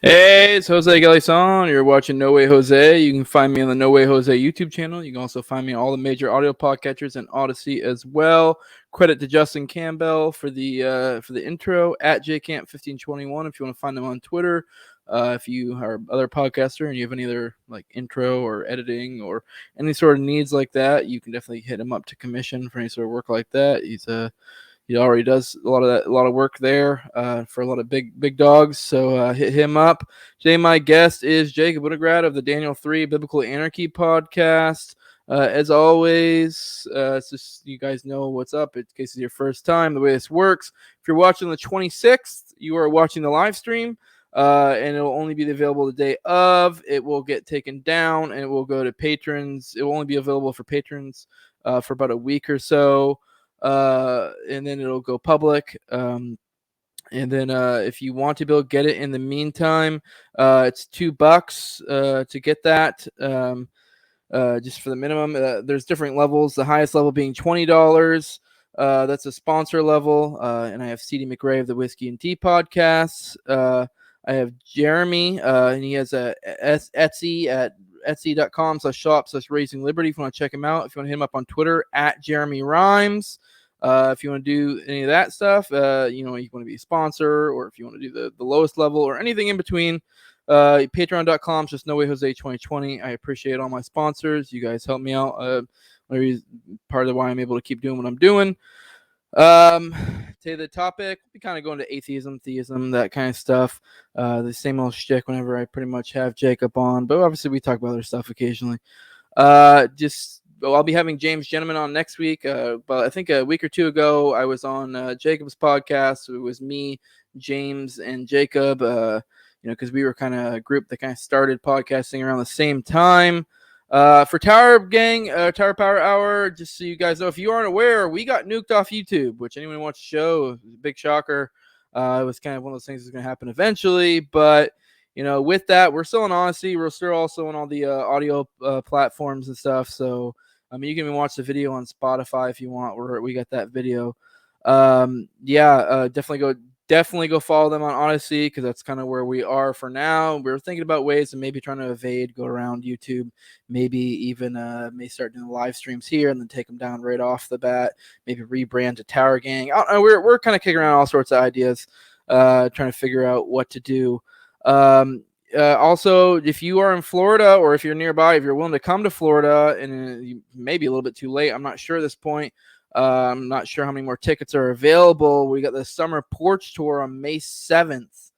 Hey, it's Jose Galison. You're watching No Way Jose. You can find me on the No Way Jose YouTube channel. You can also find me on all the major audio podcatchers and Odyssey as well. Credit to Justin Campbell for the intro at jcamp1521. If you want to find them on Twitter, if you are other podcaster and you have any other like intro or editing or any sort of needs like that, you can definitely hit him up to commission for any sort of work like that. He already does a lot of work there for a lot of big dogs. So hit him up. Today, my guest is Jacob Winograd of the Daniel 3 Biblical Anarchy podcast. As always, it's just you guys know what's up. In case it's your first time, the way this works. If you're watching the 26th, you are watching the live stream. And it will only be available the day of. It will get taken down and it will go to patrons. It will only be available for patrons for about a week or so. And then it'll go public. And then if you want to be able to get it in the meantime, it's $2 to get that. Just for the minimum. There's different levels. The highest level being $20. That's a sponsor level. And I have CD McRae of the Whiskey and Tea podcasts. I have Jeremy, and he has a Etsy at etsy.com/shop/raising liberty. If you want to check him out, if you want to hit him up on Twitter at Jeremy Rhymes. If you want to do any of that stuff, you want to be a sponsor, or if you want to do the lowest level or anything in between, patreon.com, just No Way Jose 2020. I appreciate all my sponsors. You guys help me out. Part of why I'm able to keep doing what I'm doing. Today the topic, we kind of go into atheism, theism, that kind of stuff. The same old shtick whenever I pretty much have Jacob on, but obviously we talk about other stuff occasionally. I'll be having James Gentleman on next week. But I think a week or two ago, I was on Jacob's podcast. It was me, James, and Jacob. Because we were kind of a group that kind of started podcasting around the same time. For Tower Gang, Tower Power Hour, just so you guys know, if you aren't aware, we got nuked off YouTube, which anyone who watched the show, big shocker. It was kind of one of those things that's going to happen eventually, but with that, we're still on Odyssey. We're still also on all the audio platforms and stuff. So, you can even watch the video on Spotify if you want. We got that video. Definitely go follow them on Odyssey, because that's kind of where we are for now. We're thinking about ways of maybe trying to go around YouTube, maybe even may start doing live streams here and then take them down right off the bat. Maybe rebrand to Tower Gang. We're kind of kicking around all sorts of ideas, trying to figure out what to do. Also, if you are in Florida or if you're nearby, if you're willing to come to Florida, and you may be a little bit too late, I'm not sure at this point. I'm not sure how many more tickets are available. We got the summer porch tour on May 7th.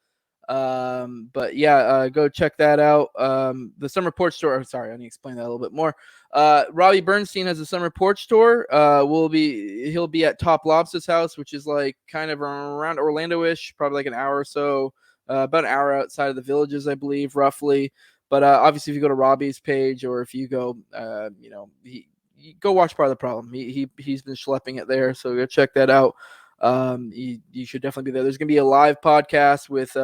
Go check that out. The summer porch tour. Sorry, I need to explain that a little bit more. Robbie Bernstein has a summer porch tour. He'll be at TopLobsta's house, which is like kind of around Orlando-ish, probably like an hour or so, about an hour outside of the Villages, I believe, roughly. But obviously, if you go to Robbie's page, or if you go, you go watch Part of the Problem. He's been schlepping it there, so go check that out. You should definitely be there. There's gonna be a live podcast with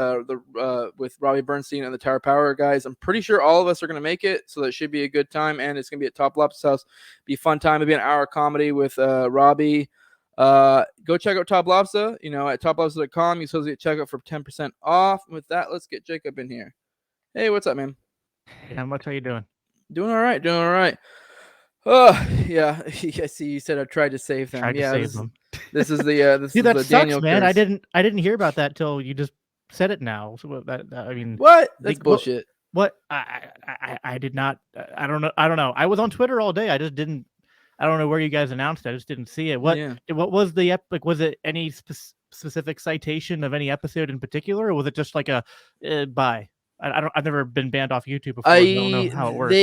Robbie Bernstein and the Tower Power guys. I'm pretty sure all of us are gonna make it, so that should be a good time. And it's gonna be at TopLobsta's house. Be a fun time. It'll be an hour comedy with Robbie. Go check out TopLobsta. At toplobsta.com. You supposed to get checkout for 10% off. With that, let's get Jacob in here. Hey, what's up, man? Hey, how much are you doing? Doing all right. Oh yeah, I see. You said I tried to save them. This is the this Dude, is that the sucks, Daniel man. curse. I didn't hear about that till you just said it now. So What? That's bullshit. What? I did not. I don't know. I was on Twitter all day. I just didn't. I don't know where you guys announced it. I just didn't see it. What was the was it any specific citation of any episode in particular, or was it just like a bye? I've never been banned off YouTube before. I don't know how it works.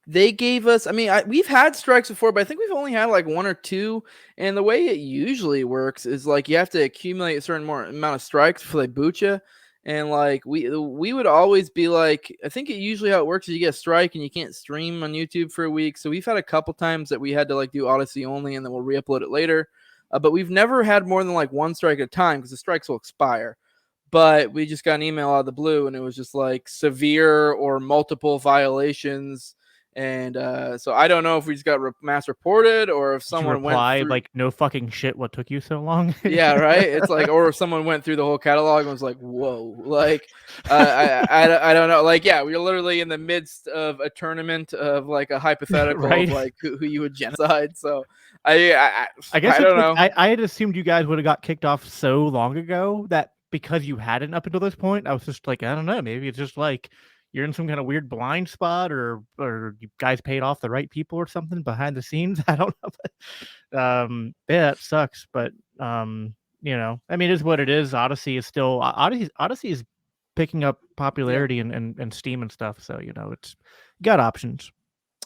They gave us, we've had strikes before, but I think we've only had like one or two. And the way it usually works is like you have to accumulate a certain amount of strikes before they boot you. And like we would always be like, I think usually how it works is you get a strike and you can't stream on YouTube for a week. So we've had a couple times that we had to like do Odyssey only, and then we'll re-upload it later. But we've never had more than like one strike at a time, because the strikes will expire. But we just got an email out of the blue, and it was just like severe or multiple violations. And so I don't know if we just got mass reported or if someone went through... like, no fucking shit, what took you so long? Yeah, right. It's like, or if someone went through the whole catalog and was like, "Whoa!" Like, I don't know. Like, yeah, we were literally in the midst of a tournament of like a hypothetical Right. of like who you would genocide. So I guess I don't know. I had assumed you guys would have got kicked off so long ago that because you hadn't up until this point, I was just like, I don't know, maybe it's just like you're in some kind of weird blind spot, or you guys paid off the right people or something behind the scenes. I don't know. But, yeah, it sucks. But you know, I mean, it is what it is. Odyssey is still Odyssey is picking up popularity and Steam and stuff. So, you know, it's got options.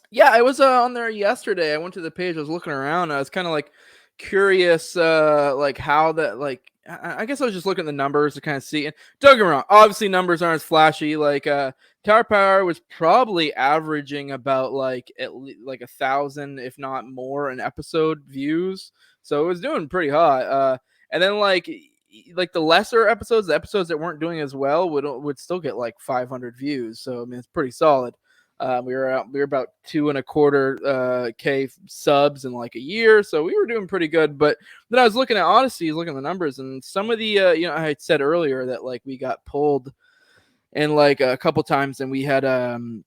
Yeah, I was on there yesterday. I went to the page. I was looking around. I was kind of like curious, like how that, like, I guess I was just looking at the numbers to kind of see. And don't get me wrong, obviously numbers aren't as flashy. Like, Tower Power was probably averaging about like at least like 1,000, if not more, an episode views. So it was doing pretty hot. And then like the lesser episodes, the episodes that weren't doing as well would still get like 500 views. So I mean, it's pretty solid. We were about 2.25 K subs in like a year, so we were doing pretty good. But then I was looking at Odyssey, looking at the numbers, and some of the you know, I had said earlier that like we got pulled in like a couple times, and we had and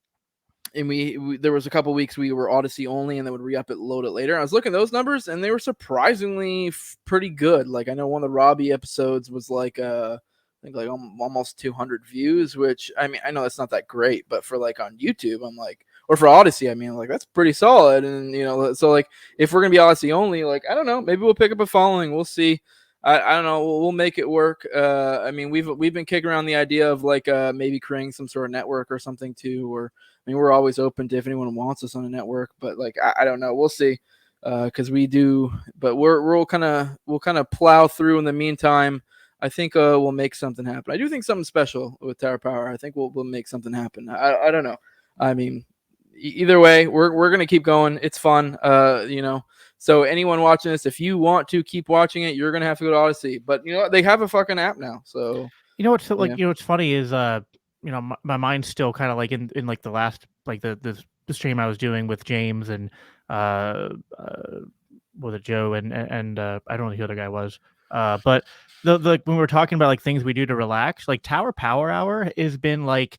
we there was a couple weeks we were Odyssey only, and then would re-up it, load it later. I was looking at those numbers, and they were surprisingly pretty good. Like, I know one of the Robbie episodes was like I think like almost 200 views, which, I mean, I know that's not that great, but for like on YouTube, I'm like, or for Odyssey, I mean, like, that's pretty solid. And, you know, so like if we're gonna be Odyssey only, like, I don't know, maybe we'll pick up a following. We'll see. I don't know. We'll make it work. I mean, we've been kicking around the idea of like maybe creating some sort of network or something too. Or, I mean, we're always open to if anyone wants us on a network, but like I don't know. We'll see. Because we do, but we'll kind of plow through in the meantime. I think we'll make something happen. I do think something special with Tower Power. I think we'll make something happen. I don't know. I mean, either way, we're gonna keep going. It's fun. You know. So anyone watching this, if you want to keep watching it, you're gonna have to go to Odyssey. But you know what? They have a fucking app now. So you know what's like, you know what's funny is you know, my mind's still kind of like in like the last, like the stream I was doing with James and was it Joe and I don't know who the other guy was. But the when we were talking about like things we do to relax, like Tower Power Hour has been like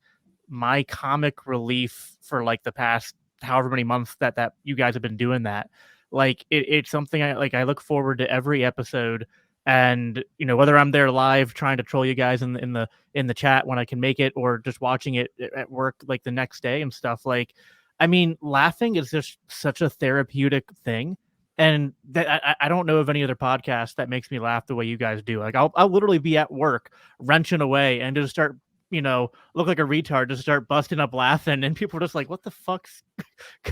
my comic relief for like the past however many months that you guys have been doing that. Like it's something I look forward to every episode. And you know, whether I'm there live trying to troll you guys in the chat when I can make it, or just watching it at work like the next day and stuff, like, I mean, laughing is just such a therapeutic thing. And that I don't know of any other podcast that makes me laugh the way you guys do. Like I'll literally be at work wrenching away and just start, you know, look like a retard, just start busting up laughing, and people are just like, what the fuck's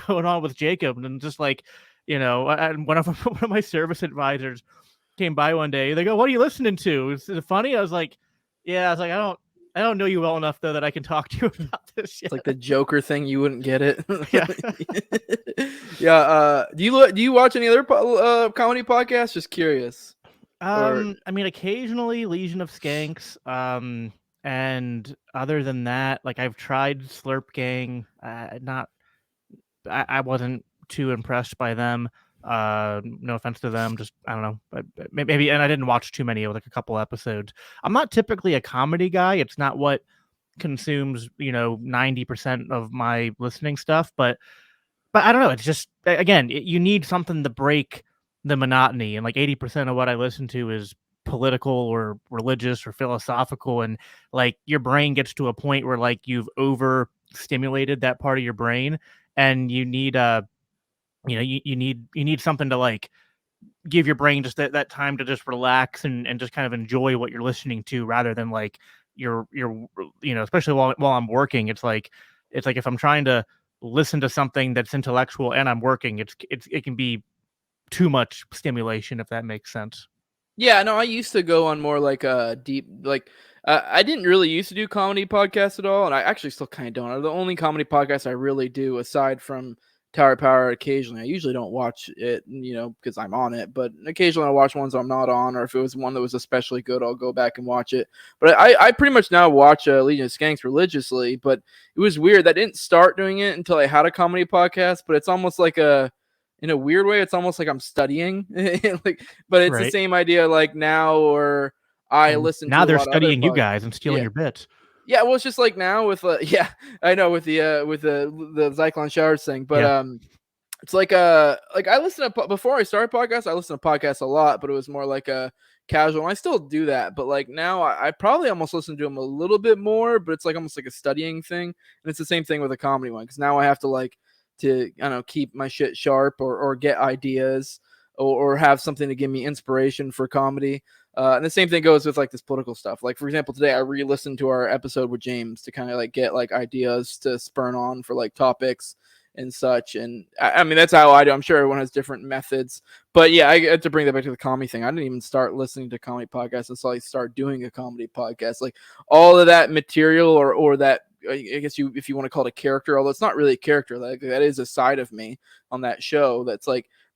going on with Jacob? And just like, you know, and one of my service advisors came by one day. They go, "What are you listening to? Is it funny?" I was like, "Yeah." I was like, I don't know you well enough though that I can talk to you about this yet. It's like the Joker thing. You wouldn't get it. Yeah. Yeah. Do you watch any other comedy podcasts? Just curious. I mean, occasionally Legion of Skanks. And other than that, like, I've tried Slurp Gang. I wasn't too impressed by them. No offense to them, just I don't know, but maybe, and I didn't watch too many, like a couple episodes. I'm not typically a comedy guy. It's not what consumes, you know, 90% of my listening stuff, but I don't know. It's just, again, you need something to break the monotony, and like 80% of what I listen to is political or religious or philosophical, and like your brain gets to a point where like you've overstimulated that part of your brain, and you need you know, you need something to like give your brain just that time to just relax and just kind of enjoy what you're listening to, rather than like you're you know, especially while I'm working, it's like if I'm trying to listen to something that's intellectual and I'm working, it can be too much stimulation, if that makes sense. Yeah, no, I used to go on more like deep, like I didn't really used to do comedy podcasts at all, and I actually still kind of don't. The only comedy podcast I really do, aside from Tower Power occasionally. I usually don't watch it, because I'm on it, but occasionally I'll watch ones I'm not on, or if it was one that was especially good, I'll go back and watch it. But I pretty much now watch Legion of Skanks religiously, but it was weird. I didn't start doing it until I had a comedy podcast, but it's almost like in a weird way, it's almost like I'm studying, but it's the same idea like now, or I listen to now they're a lot studying of you guys and stealing your bits. Yeah, well, it's just like now with I know with the Zyklon Showers thing, but it's like I listen to before I started podcasts, I listened to podcasts a lot, but it was more like a casual. And I still do that, but like now I probably almost listen to them a little bit more, but it's like almost like a studying thing, and it's the same thing with a comedy one because now I have to I don't know, keep my shit sharp or get ideas or have something to give me inspiration for comedy. And the same thing goes with like this political stuff. Like for example, today I re-listened to our episode with James to kind of like get like ideas to spurn on for like topics and such. And I mean, that's how I do. I'm sure everyone has different methods, but yeah, I had to bring that back to the comedy thing. I didn't even start listening to comedy podcasts until I start doing a comedy podcast. Like all of that material or that, I guess if you want to call it a character, although it's not really a character, like that is a side of me on that show.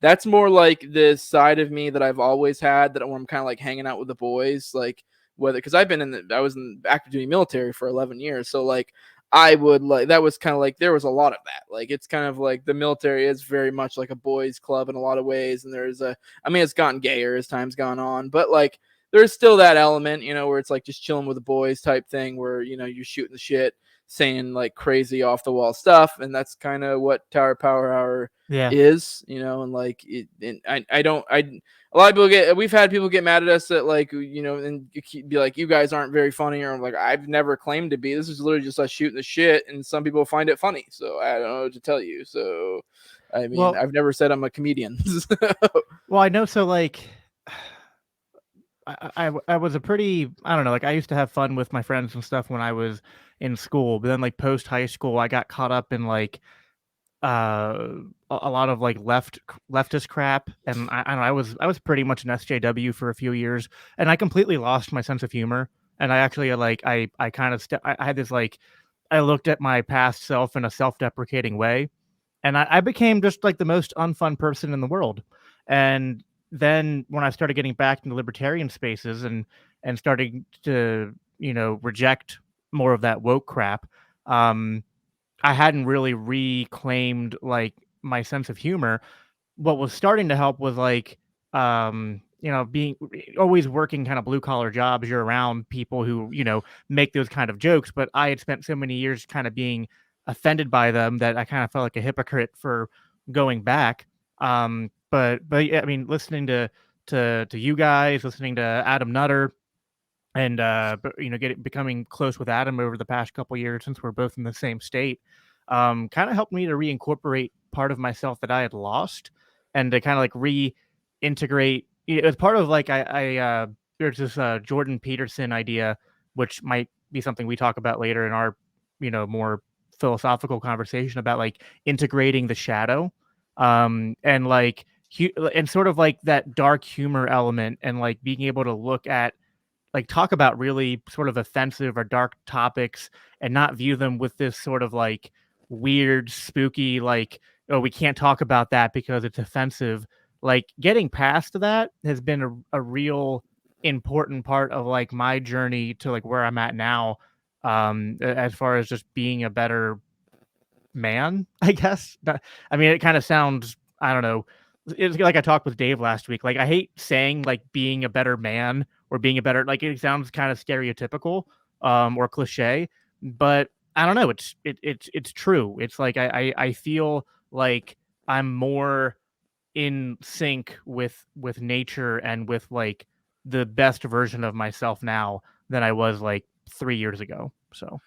That's more like this side of me that I've always had, that when I'm kind of like hanging out with the boys, like because I was in the active duty military for 11 years. So like I would like, that was kind of like, there was a lot of that. Like, it's kind of like the military is very much like a boys club in a lot of ways. And it's gotten gayer as time's gone on, but like, there's still that element, where it's like just chilling with the boys type thing where, you're shooting the shit, saying like crazy off the wall stuff. And that's kind of what Tower Power Hour is, and like a lot of people we've had people get mad at us that like, and be like, you guys aren't very funny, or I'm like, I've never claimed to be. This is literally just us shooting the shit, and some people find it funny. So I don't know what to tell you. So I mean, I've never said I'm a comedian. Well, I know. So like, I was a pretty, I don't know, like I used to have fun with my friends and stuff when I was in school, but then like post high school, I got caught up in like a lot of like leftist crap, and I was pretty much an SJW for a few years, and I completely lost my sense of humor. And I actually I kind of I had this like, I looked at my past self in a self-deprecating way, and I became just like the most unfun person in the world. And then when I started getting back into libertarian spaces and starting to reject more of that woke crap, I hadn't really reclaimed like my sense of humor. What was starting to help was like, being always working kind of blue collar jobs. You're around people who, make those kind of jokes, but I had spent so many years kind of being offended by them that I kind of felt like a hypocrite for going back. But yeah, I mean, listening to you guys, listening to Adam Nutter, and becoming close with Adam over the past couple years since we're both in the same state, kind of helped me to reincorporate part of myself that I had lost, and to kind of like reintegrate. It was part of like there's this Jordan Peterson idea, which might be something we talk about later in our more philosophical conversation about like integrating the shadow, and like and sort of like that dark humor element, and like being able to look at, like, talk about really sort of offensive or dark topics and not view them with this sort of like weird, spooky, like, oh, we can't talk about that because it's offensive. Like, getting past that has been a real important part of like my journey to like where I'm at now, as far as just being a better man, I guess. I mean, it kind of sounds, I don't know. It's like I talked with Dave last week. Like, I hate saying like being a better man or being a better, like, it sounds kind of stereotypical, or cliche, but I don't know. It's true. It's like I feel like I'm more in sync with nature and with like the best version of myself now than I was like 3 years ago. So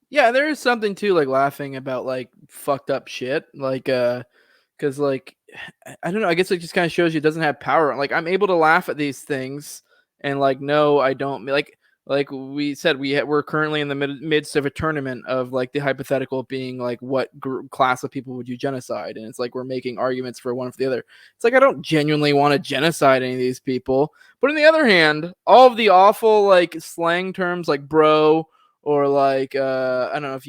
yeah, there is something too, like laughing about like fucked up shit, like because like I don't know, I guess it just kind of shows you it doesn't have power. Like I'm able to laugh at these things, and like no, I don't like we said we're currently in the midst of a tournament of like the hypothetical being like what class of people would you genocide, and it's like we're making arguments for one for the other. It's like I don't genuinely want to genocide any of these people, but on the other hand, all of the awful like slang terms like bro or like I don't know if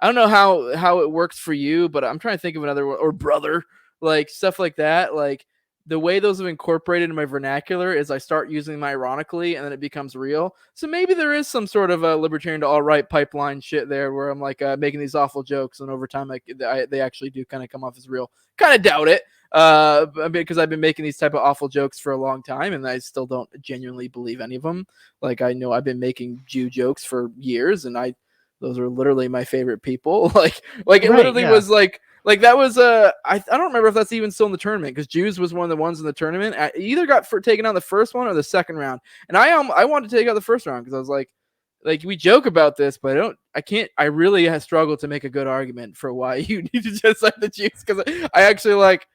I don't know how it works for you, but I'm trying to think of another one, or brother, like stuff like that. Like the way those have incorporated in my vernacular is I start using them ironically and then it becomes real. So maybe there is some sort of a libertarian to all right pipeline shit there where I'm like making these awful jokes and over time they actually do kind of come off as real. Kind of doubt it because I've been making these type of awful jokes for a long time and I still don't genuinely believe any of them. Like I know I've been making Jew jokes for years and those are literally my favorite people. Like it literally was like that was I don't remember if that's even still in the tournament because Jews was one of the ones in the tournament. I either got taken out the first one or the second round, and I wanted to take out the first round because I was like we joke about this, but I really have struggled to make a good argument for why you need to just like the Jews because I actually like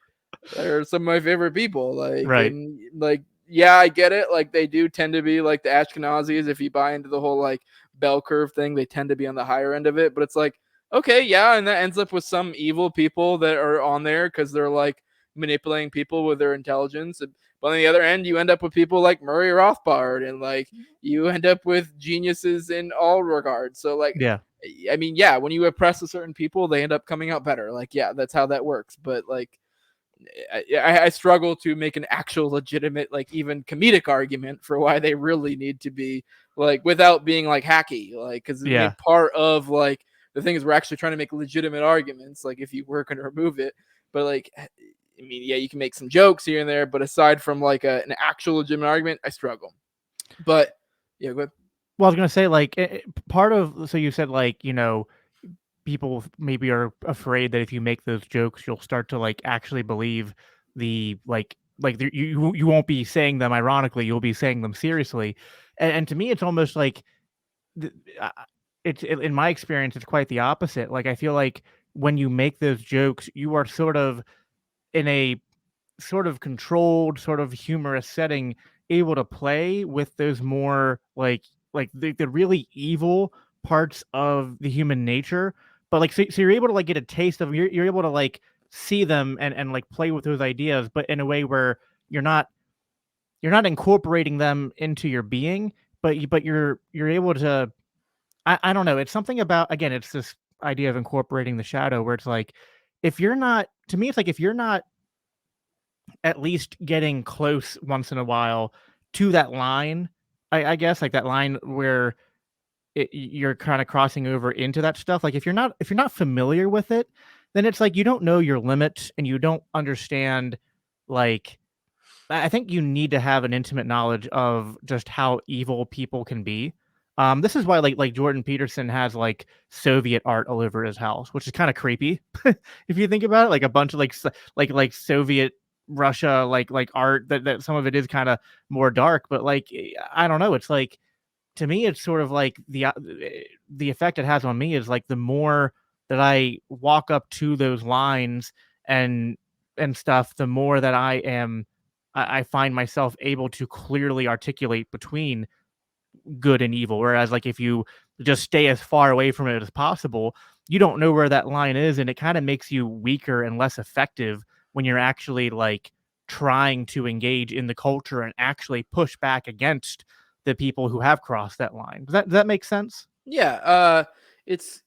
they're some of my favorite people. Like right. And like yeah, I get it. Like they do tend to be like the Ashkenazis if you buy into the whole like bell curve thing. They tend to be on the higher end of it, but it's like. Okay, yeah, and that ends up with some evil people that are on there because they're like manipulating people with their intelligence. But on the other end, you end up with people like Murray Rothbard, and like you end up with geniuses in all regards. So like, yeah, I mean, yeah, when you oppress a certain people, they end up coming out better. Like, yeah, that's how that works. But like, I struggle to make an actual legitimate, like even comedic argument for why they really need to be like without being like hacky, like because I mean, part of like the thing is we're actually trying to make legitimate arguments, like if you were going to remove it, but like I mean, yeah, you can make some jokes here and there, but aside from like an actual legitimate argument, I struggle. But yeah, go ahead. Well, I was gonna say like part of so you said like people maybe are afraid that if you make those jokes, you'll start to like actually believe the you won't be saying them ironically, you'll be saying them seriously, and to me, it's almost like in my experience, it's quite the opposite. Like I feel like when you make those jokes, you are sort of in a sort of controlled, sort of humorous setting, able to play with those more like the really evil parts of the human nature. But like so you're able to like get a taste of them. You're able to like see them and like play with those ideas, but in a way where you're not incorporating them into your being, but you're able to I don't know. It's something about again, it's this idea of incorporating the shadow where it's like if you're not to me, it's like if you're not at least getting close once in a while to that line, I guess like that line where you're kind of crossing over into that stuff. Like if you're not familiar with it, then it's like you don't know your limits and you don't understand. Like I think you need to have an intimate knowledge of just how evil people can be. This is why like Jordan Peterson has like Soviet art all over his house, which is kind of creepy if you think about it. Like a bunch of like Soviet Russia like art that some of it is kind of more dark, but like I don't know. It's like to me, it's sort of like the effect it has on me is like the more that I walk up to those lines and stuff, the more that I find myself able to clearly articulate between good and evil. Whereas like if you just stay as far away from it as possible, you don't know where that line is, and it kind of makes you weaker and less effective when you're actually like trying to engage in the culture and actually push back against the people who have crossed that line. Does that make sense? Yeah. It's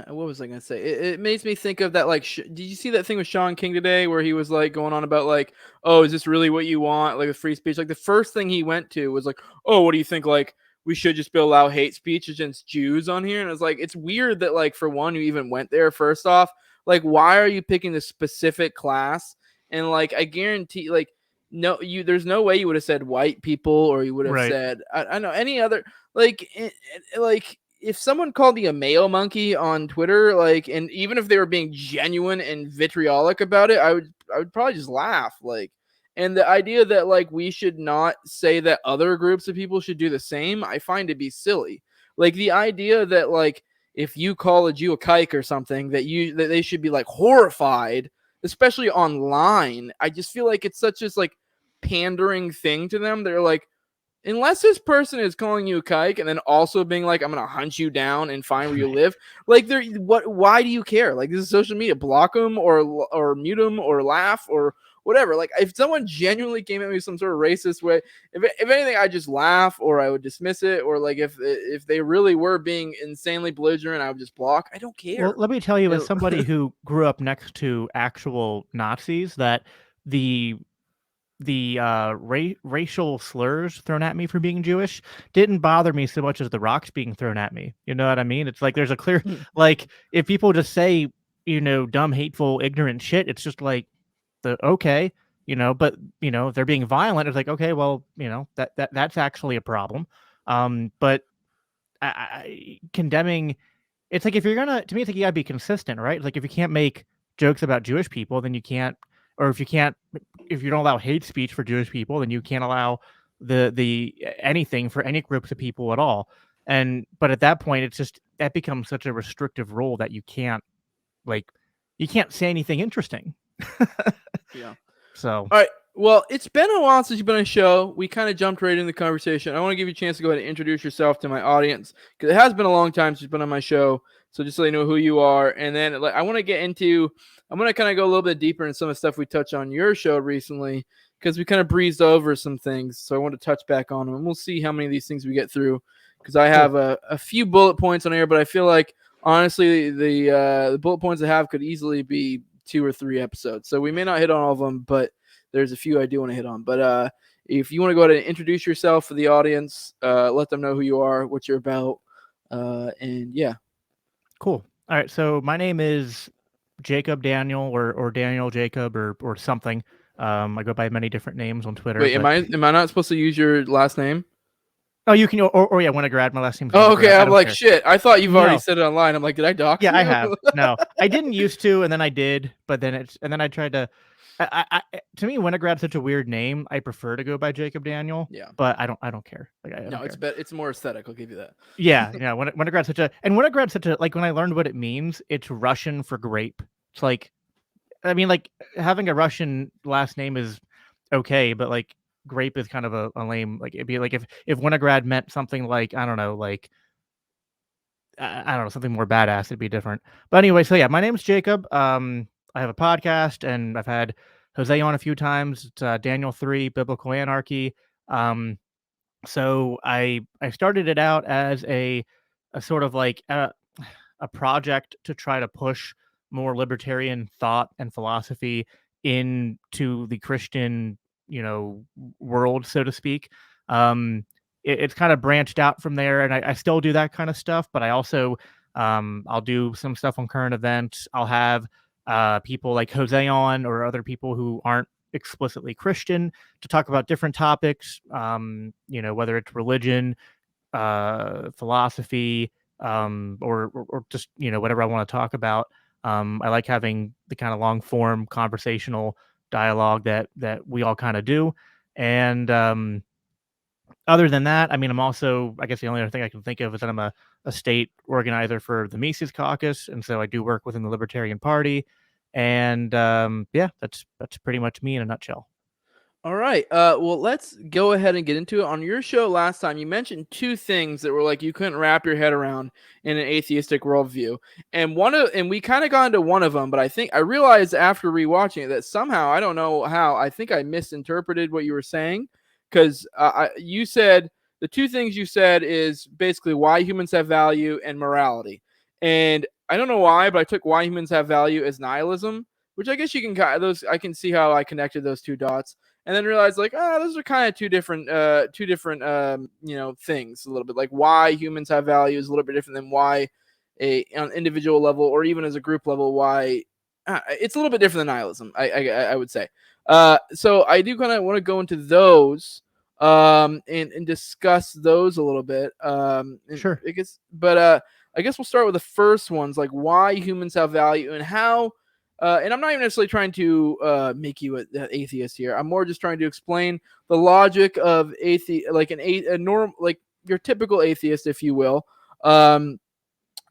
what was I gonna say? It makes me think of that. Like, did you see that thing with Sean King today, where he was like going on about like, oh, is this really what you want? Like with free speech. Like the first thing he went to was like, oh, what do you think? Like we should just allow hate speech against Jews on here. And it's like it's weird that like for one, you even went there. First off, like why are you picking this specific class? And like I guarantee, like no, there's no way you would have said white people or you would have said I don't know any other like like if someone called me a mayo monkey on Twitter, like, and even if they were being genuine and vitriolic about it, I would probably just laugh. Like, and the idea that like we should not say that other groups of people should do the same, I find to be silly. Like the idea that like if you call a Jew a kike or something, that they should be like horrified, especially online. I just feel like it's such as like pandering thing to them. They're like, unless this person is calling you a kike and then also being like, I'm gonna hunt you down and find where you live. Like, why do you care? Like, this is social media. Block them or mute them or laugh or whatever. Like, if someone genuinely came at me some sort of racist way, if anything, I just laugh or I would dismiss it. Or like if they really were being insanely belligerent, I would just block. I don't care. Well, let me tell you, as somebody who grew up next to actual Nazis, that the racial slurs thrown at me for being Jewish didn't bother me so much as the rocks being thrown at me. You know what I mean? It's like there's a clear, like, if people just say, dumb, hateful, ignorant shit, it's just like, okay, but, if they're being violent, it's like, okay, well, that's actually a problem. But condemning, it's like, if you're gonna, to me, it's like, you gotta be consistent, right? It's like, if you can't make jokes about Jewish people, then you can't, or if you don't allow hate speech for Jewish people, then you can't allow the anything for any groups of people at all. But at that point, it's just, that becomes such a restrictive rule that you can't say anything interesting. Yeah. So, all right. Well, it's been a while since you've been on a show. We kind of jumped right in the conversation. I want to give you a chance to go ahead and introduce yourself to my audience, because it has been a long time since you've been on my show. So just so you know who you are. And then I'm going to kind of go a little bit deeper in some of the stuff we touched on your show recently, because we kind of breezed over some things. So I want to touch back on them, and we'll see how many of these things we get through, because I have a few bullet points on here, but I feel like, honestly, the bullet points I have could easily be 2 or 3 episodes. So we may not hit on all of them, but there's a few I do want to hit on. But if you want to go ahead and introduce yourself for the audience, let them know who you are, what you're about, and yeah. Cool. All right. So my name is Jacob Daniel, or Daniel Jacob, or something. I go by many different names on Twitter. Wait, am I not supposed to use your last name? Oh, you can, or yeah, Winograd. My last name's Oh, okay. I'm like, care. Shit. I thought you've already said it online. I'm like, did I dox you? Yeah, I have. No, I didn't used to, and then I did, but then I tried to. To me, Winograd's such a weird name. I prefer to go by Jacob Daniel. Yeah, but I don't care. Like, it's more aesthetic. I'll give you that. Yeah. Winograd's such a, like, when I learned what it means, it's Russian for grape. It's like, I mean, like, having a Russian last name is okay, but like, grape is kind of a lame, like, it'd be like if Winograd meant something like, I don't know, like, I don't know, something more badass, it'd be different. But anyway, so yeah, my name's Jacob. I have a podcast, and I've had Jose on a few times. It's Daniel 3 Biblical Anarchy. So I started it out as a sort of like a project to try to push more libertarian thought and philosophy into the Christian, world, so to speak. It's kind of branched out from there, and I still do that kind of stuff, but I also, I'll do some stuff on current events. I'll have people like Jose on, or other people who aren't explicitly Christian, to talk about different topics, whether it's religion, philosophy, or just, whatever I want to talk about. I like having the kind of long form conversational dialogue that we all kind of do. And other than that, I mean, I'm also, I guess the only other thing I can think of is that I'm a state organizer for the Mises Caucus, and so I do work within the Libertarian Party. And yeah, that's pretty much me in a nutshell. All right. Well, let's go ahead and get into it. On your show last time, you mentioned 2 things that were like you couldn't wrap your head around in an atheistic worldview, and we kind of got into one of them. But I realized after rewatching it that somehow, I don't know how, I think I misinterpreted what you were saying, because you said the 2 things you said is basically why humans have value and morality, and I don't know why, but I took why humans have value as nihilism, which I guess you can I can see how I connected those 2 dots. And then realized like, those are kind of two different things a little bit. Like why humans have value is a little bit different than why on an individual level, or even as a group level, why it's a little bit different than nihilism, I would say. So I do kind of want to go into those and discuss those a little bit. Sure. I guess we'll start with the first ones, like why humans have value and how. And I'm not even necessarily trying to make you an atheist here. I'm more just trying to explain the logic of like a normal, like your typical atheist, if you will.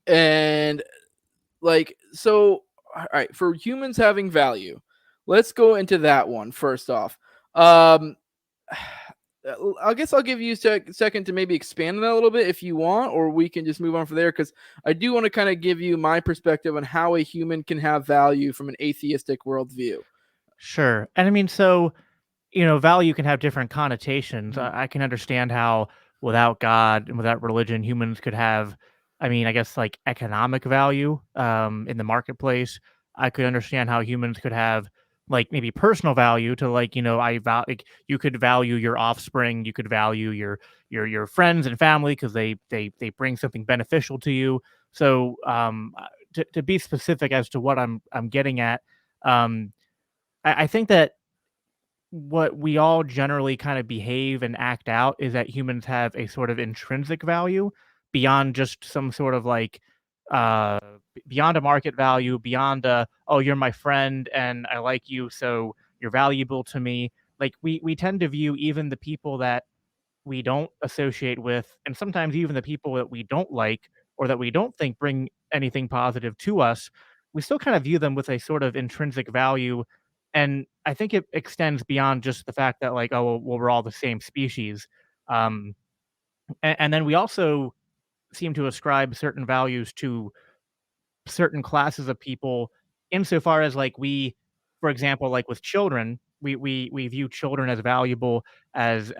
And like, so, all right, for humans having value, let's go into that one first off. I guess I'll give you a second to maybe expand on that a little bit if you want, or we can just move on from there, because I do want to kind of give you my perspective on how a human can have value from an atheistic worldview. Sure. And I mean, so, value can have different connotations. I can understand how without God and without religion, humans could have, I mean, I guess like economic value in the marketplace. I could understand how humans could have like maybe personal value to like, like you could value your offspring, you could value your friends and family because they bring something beneficial to you. So to be specific as to what I'm getting at, um, I think that what we all generally kind of behave and act out is that humans have a sort of intrinsic value beyond just some sort of like beyond a market value, beyond a oh you're my friend and I like you so you're valuable to me. Like we tend to view even the people that we don't associate with, and sometimes even the people that we don't like or that we don't think bring anything positive to us, we still kind of view them with a sort of intrinsic value. And I think it extends beyond just the fact that, like, oh, well, we're all the same species. Um, and then we also seem to ascribe certain values to certain classes of people insofar as like we for example like with children we view children as valuable as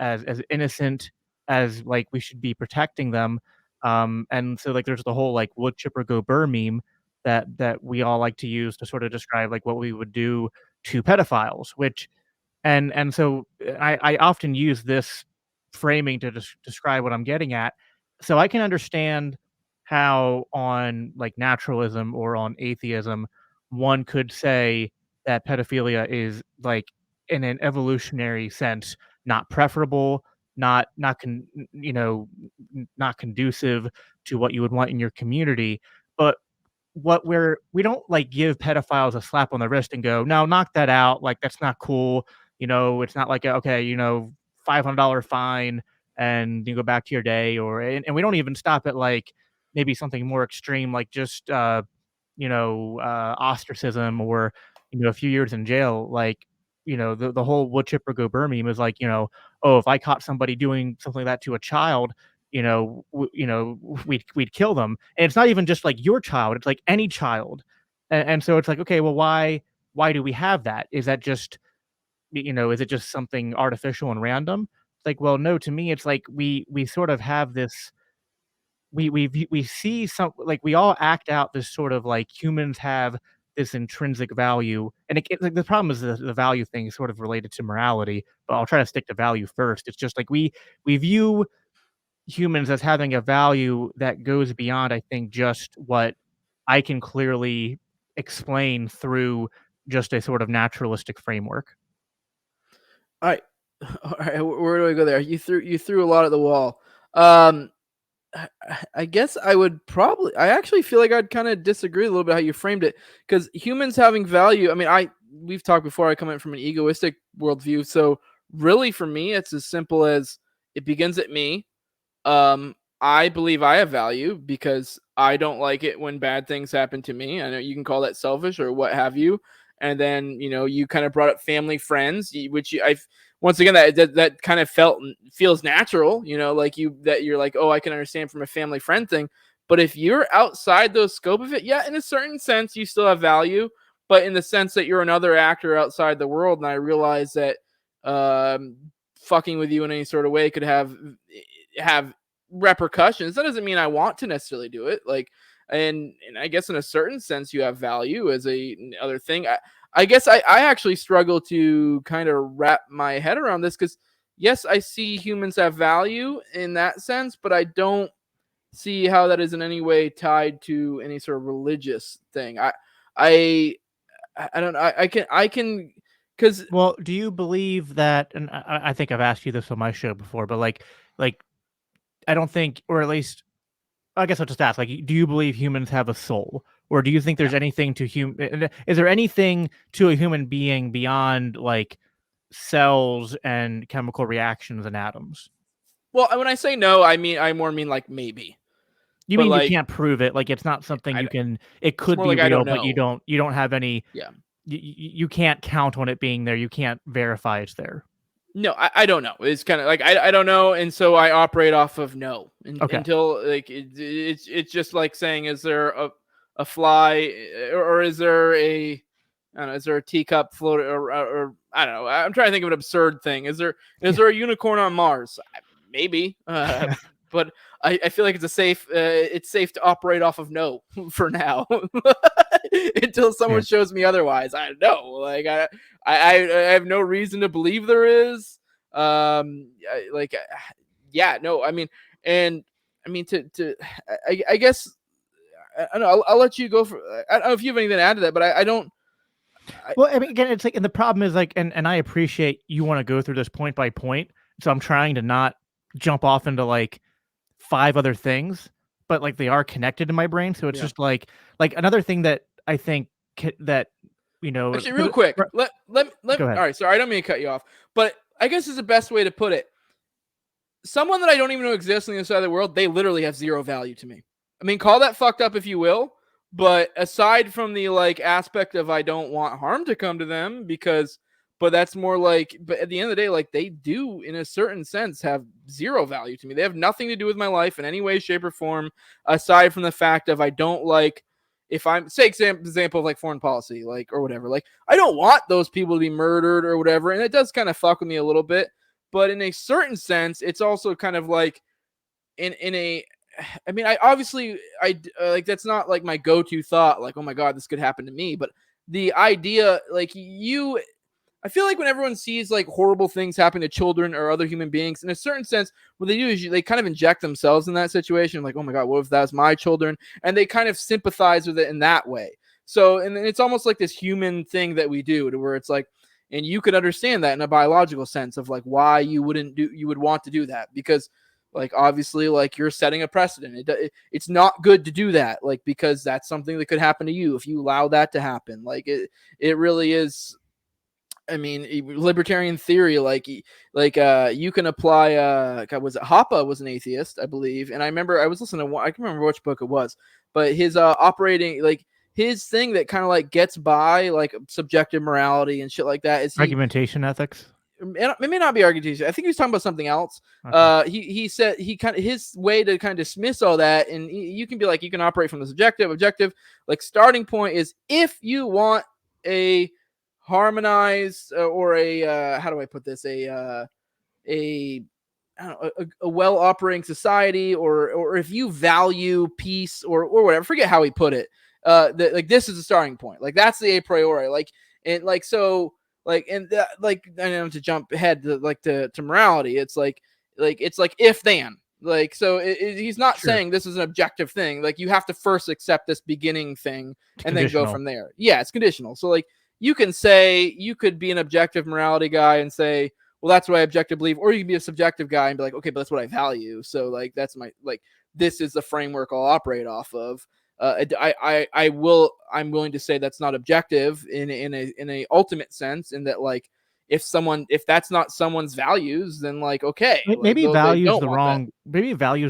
innocent as like we should be protecting them and so like there's the whole like wood chipper go burr meme that we all like to use to sort of describe like what we would do to pedophiles which and so I often use this framing to describe what I'm getting at. So I can understand how on like naturalism or on atheism, one could say that pedophilia is like in an evolutionary sense not preferable, not conducive to what you would want in your community. But we don't like give pedophiles a slap on the wrist and go, no, knock that out. Like that's not cool. It's not like okay, $500 fine and you go back to your day and we don't even stop at like maybe something more extreme like just ostracism or a few years in jail. Like the whole wood chipper go burr meme is like oh if I caught somebody doing something like that to a child we'd kill them. And it's not even just like your child, it's like any child. And so it's like, okay, well, why do we have that? Is that just, is it just something artificial and random? It's like, well, no, to me, it's like we sort of have this, we see some, like we all act out this sort of like humans have this intrinsic value. And like the problem is the value thing is sort of related to morality, but I'll try to stick to value first. It's just like we view humans as having a value that goes beyond, I think, just what I can clearly explain through just a sort of naturalistic framework. All right. All right, where do I go there? You threw a lot at the wall. I guess I actually feel like I'd kind of disagree a little bit how you framed it, because humans having value. I mean, we've talked before. I come in from an egoistic worldview, so really for me, it's as simple as it begins at me. I believe I have value because I don't like it when bad things happen to me. I know you can call that selfish or what have you. And then, you kind of brought up family, friends, which I've once again, that kind of feels natural, like you're like, oh, I can understand from a family friend thing. But if you're outside the scope of it, yeah, in a certain sense, you still have value. But in the sense that you're another actor outside the world, and I realize that fucking with you in any sort of way could have repercussions. That doesn't mean I want to necessarily do it. Like, and I guess in a certain sense, you have value as other thing. I guess I actually struggle to kind of wrap my head around this, because yes, I see humans have value in that sense, but I don't see how that is in any way tied to any sort of religious thing. I don't know. I can because Well, do you believe that? And I think I've asked you this on my show before, but like I don't think, or at least I guess I'll just ask, like, do you believe humans have a soul? Or do you think there's anything to is there anything to a human being beyond like cells and chemical reactions and atoms? Well, when I say no, I more mean like maybe. You But mean you like can't prove it? Like it's not something I, it it's could more be like I real, don't but you know. don't have any, Yeah. you can't count on it being there. You can't verify it's there. No, I don't know. It's kind of like I don't know, and so I operate off of no until like it's just like saying, is there a fly, or is there a, I don't know, is there a teacup float, or I don't know. I'm trying to think of an absurd thing. Is there a unicorn on Mars? Maybe, but I feel like it's safe to operate off of no for now until someone shows me otherwise. I don't know. Like I have no reason to believe there is. Yeah, no. I mean, and I mean I guess I don't know. I'll let you go for. I don't know if you have anything to add to that, but I don't. Well, I mean, again, it's like, and the problem is like, and I appreciate you want to go through this point by point, so I'm trying to not jump off into like 5 other things, but like they are connected in my brain. So it's just like another thing that I think that, actually, real quick, let go ahead. All right, sorry, I don't mean to cut you off, but I guess is the best way to put it. Someone that I don't even know exists on the other side of the world, they literally have zero value to me. I mean, call that fucked up if you will, but aside from the like aspect of I don't want harm to come to them, but that's more like, but at the end of the day, like they do in a certain sense have zero value to me. They have nothing to do with my life in any way, shape, or form, aside from the fact of I don't like, if I'm say example of like foreign policy, like, or whatever, like I don't want those people to be murdered or whatever. And it does kind of fuck with me a little bit, but in a certain sense, it's also kind of like in a, I mean, I obviously, like, that's not like my go-to thought, like, oh my God, this could happen to me. But the idea, like I feel like when everyone sees like horrible things happen to children or other human beings, in a certain sense, what they do is they kind of inject themselves in that situation. Like, oh my God, what if that's my children? And they kind of sympathize with it in that way. So, and it's almost like this human thing that we do, to where it's like, and you could understand that in a biological sense of like why you would want to do that, because like obviously like you're setting a precedent. It's not good to do that, like, because that's something that could happen to you if you allow that to happen. Like it really is. I mean, libertarian theory, like you can apply. Was it Hoppe was an atheist, I believe, and I remember I was listening to one. I can't remember which book it was, but his operating, like his thing that kind of like gets by like subjective morality and shit like that is argumentation ethics. It may not be argumentation. I think he was talking about something else. Okay. He said he kind of, his way to kind of dismiss all that, and you can be like, you can operate from the objective. Like starting point is if you want a harmonized or a how do I put this, a well operating society, or if you value peace or whatever, forget how he put it. Like this is the starting point. Like that's the a priori. Like and like so. Like, and like, I know to jump ahead to like to morality, it's like if then, like, so he's not saying this is an objective thing. Like you have to first accept this beginning thing and then go from there. Yeah, it's conditional. So like you can say, you could be an objective morality guy and say, well, that's what I objectively believe, or you can be a subjective guy and be like, okay, but that's what I value. So like that's my, like, this is the framework I'll operate off of. I'm willing to say that's not objective in a ultimate sense, in that like if that's not someone's values, then like okay, maybe like, values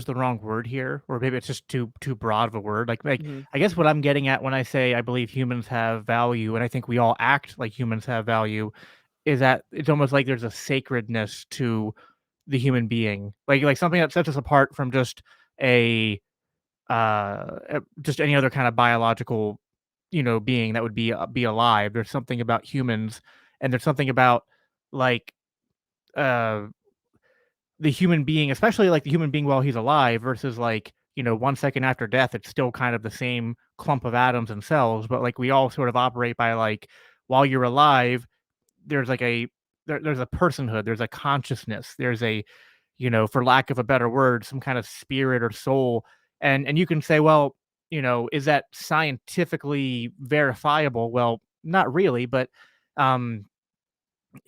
the wrong word here, or maybe it's just too broad of a word. Like I guess what I'm getting at when I say I believe humans have value, and I think we all act like humans have value, is that it's almost like there's a sacredness to the human being, like something that sets us apart from just just any other kind of biological, being that would be alive. There's something about humans, and there's something about like the human being, especially like the human being while he's alive versus like 1 second after death. It's still kind of the same clump of atoms and cells, but like we all sort of operate by like, while you're alive, there's like there's a personhood, there's a consciousness, there's a, for lack of a better word, some kind of spirit or soul. And you can say, well, is that scientifically verifiable? Well, not really, but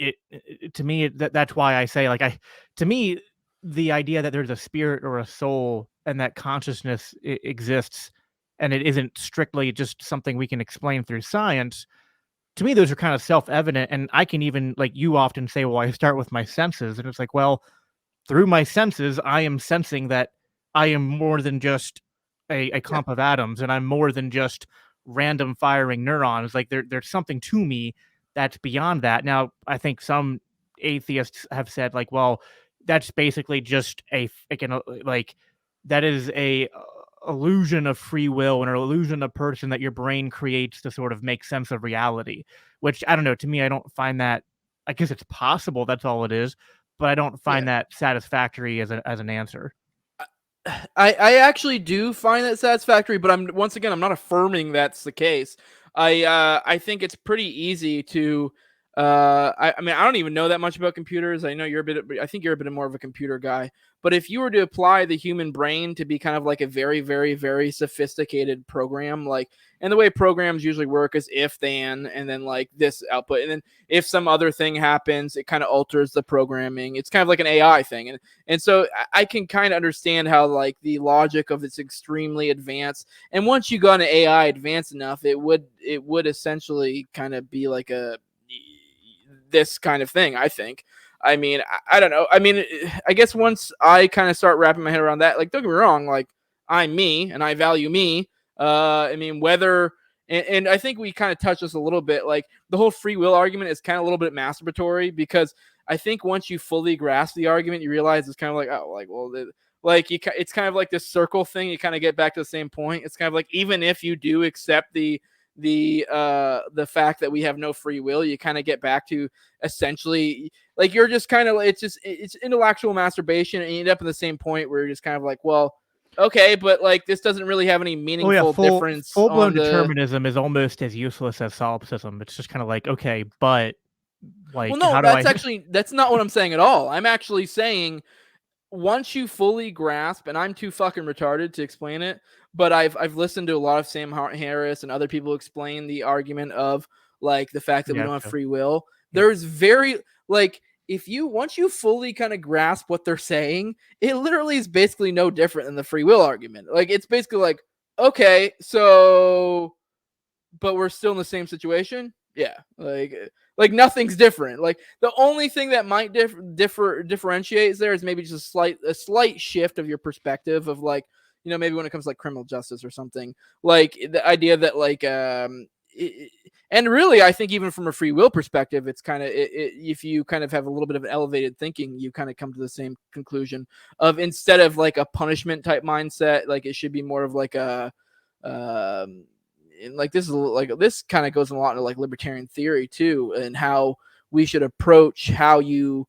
it to me, that's why I say, like, to me, the idea that there's a spirit or a soul and that consciousness exists, and it isn't strictly just something we can explain through science. To me, those are kind of self-evident, and I can even, like you often say, well, I start with my senses, and it's like, well, through my senses, I am sensing that I am more than just a clump of atoms, and I'm more than just random firing neurons. Like there's something to me that's beyond that. Now, I think some atheists have said like, well, that's basically just that is a illusion of free will and an illusion of person that your brain creates to sort of make sense of reality, which I don't know, to me, I don't find that, I guess it's possible that's all it is, but I don't find that satisfactory as an answer. I actually do find that satisfactory, but I'm not affirming that's the case. I think it's pretty easy to I mean, I don't even know that much about computers. I know I think you're a bit more of a computer guy. But if you were to apply the human brain to be kind of like a very, very, very sophisticated program, like, and the way programs usually work is if then, and then like this output, and then if some other thing happens, it kind of alters the programming. It's kind of like an AI thing. And so I can kind of understand how like the logic of it's extremely advanced. And once you got an AI advanced enough, it would essentially kind of be like this kind of thing, I think. I mean, I don't know. I mean, I guess once I kind of start wrapping my head around that, like, don't get me wrong, like, I'm me and I value me. I mean, and I think we kind of touched this a little bit, like the whole free will argument is kind of a little bit masturbatory, because I think once you fully grasp the argument, you realize it's kind of like, oh, like, well, it's kind of like this circle thing. You kind of get back to the same point. It's kind of like, even if you do accept the fact that we have no free will, you kind of get back to essentially like you're just kind of, it's intellectual masturbation, and you end up in the same point where you're just kind of like, well, okay, but like this doesn't really have any meaningful difference. Full-blown determinism is almost as useless as solipsism. It's just kind of like, okay, but like, well, no, that's not what I'm saying at all. I'm actually saying once you fully grasp, and I'm too fucking retarded to explain it, but I've listened to a lot of Sam Harris and other people explain the argument of like the fact that we don't have free will. There's very like, once you fully kind of grasp what they're saying, it literally is basically no different than the free will argument. Like, it's basically like, okay, so, but we're still in the same situation. Yeah, like nothing's different. Like the only thing that might differentiates there is maybe just a slight shift of your perspective of like, you know, maybe when it comes to like criminal justice or something, like the idea that like and really I think even from a free will perspective, it's kind of if you kind of have a little bit of elevated thinking, you kind of come to the same conclusion of, instead of like a punishment type mindset, like it should be more of like a and like this kind of goes a lot into like libertarian theory too, and how we should approach how you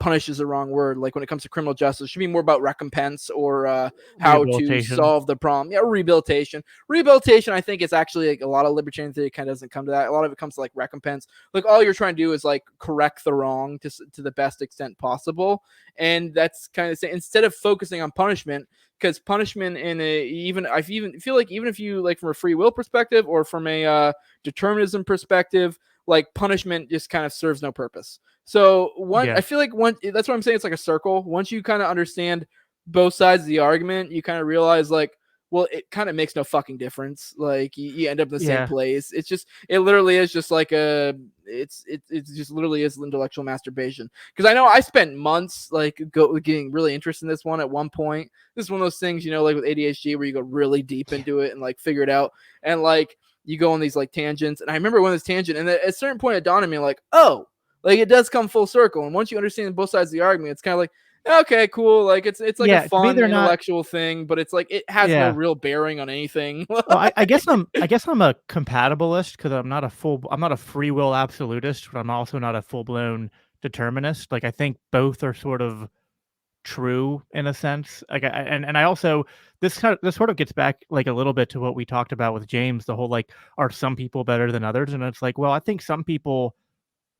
punish is the wrong word. Like when it comes to criminal justice, it should be more about recompense or how to solve the problem. Yeah, rehabilitation. Rehabilitation, I think, is actually like a lot of libertarian theory kind of doesn't come to that. A lot of it comes to like recompense. Like all you're trying to do is like correct the wrong to the best extent possible, and that's kind of saying, instead of focusing on punishment. Because punishment I feel like even if you like from a free will perspective or from a determinism perspective, like punishment just kind of serves no purpose. So I feel like that's what I'm saying. It's like a circle. Once you kind of understand both sides of the argument, you kind of realize like, well, it kind of makes no fucking difference. Like you end up in the same place. It literally is just like it just literally is intellectual masturbation. Because I know I spent months like getting really interested in this one at one point. This is one of those things, you know, like with ADHD where you go really deep into it and like figure it out. And like you go on these like tangents. And I remember one of this tangent, and at a certain point it dawned on me like, oh, like it does come full circle. And once you understand both sides of the argument, it's kind of like, okay, cool. Like it's like a fun intellectual thing, but it's like it has no real bearing on anything. Well, I guess I'm a compatibilist because I'm not a free will absolutist, but I'm also not a full blown determinist. Like I think both are sort of true in a sense. Like I also this sort of gets back like a little bit to what we talked about with James, the whole like, are some people better than others? And it's like, well, I think some people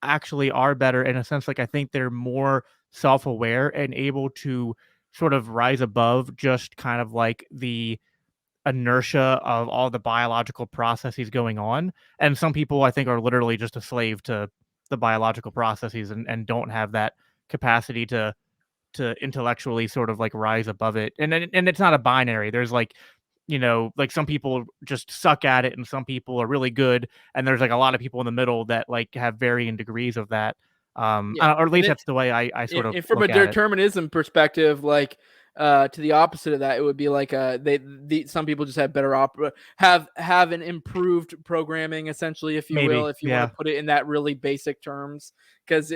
actually are better in a sense. Like I think they're more self-aware and able to sort of rise above just kind of like the inertia of all the biological processes going on. And some people I think are literally just a slave to the biological processes and don't have that capacity to intellectually sort of like rise above it. And it's not a binary. There's like, you know, like some people just suck at it and some people are really good. And there's like a lot of people in the middle that like have varying degrees of that. Or at least that's the way I sort of from a determinism perspective, like to the opposite of that, it would be like some people just have better have an improved programming, essentially, if you will, if you want to put it in that really basic terms. Because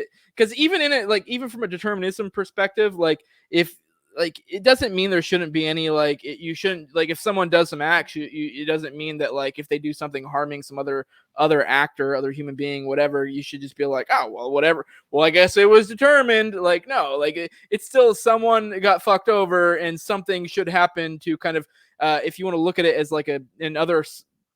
even in it, like even from a determinism perspective, like if like it doesn't mean there shouldn't be any you shouldn't like if someone does some acts, it doesn't mean that like if they do something harming some other actor, other human being, whatever, you should just be like, oh well, whatever. Well, I guess it was determined. Like no, like it's still someone got fucked over, and something should happen to kind of if you want to look at it as like another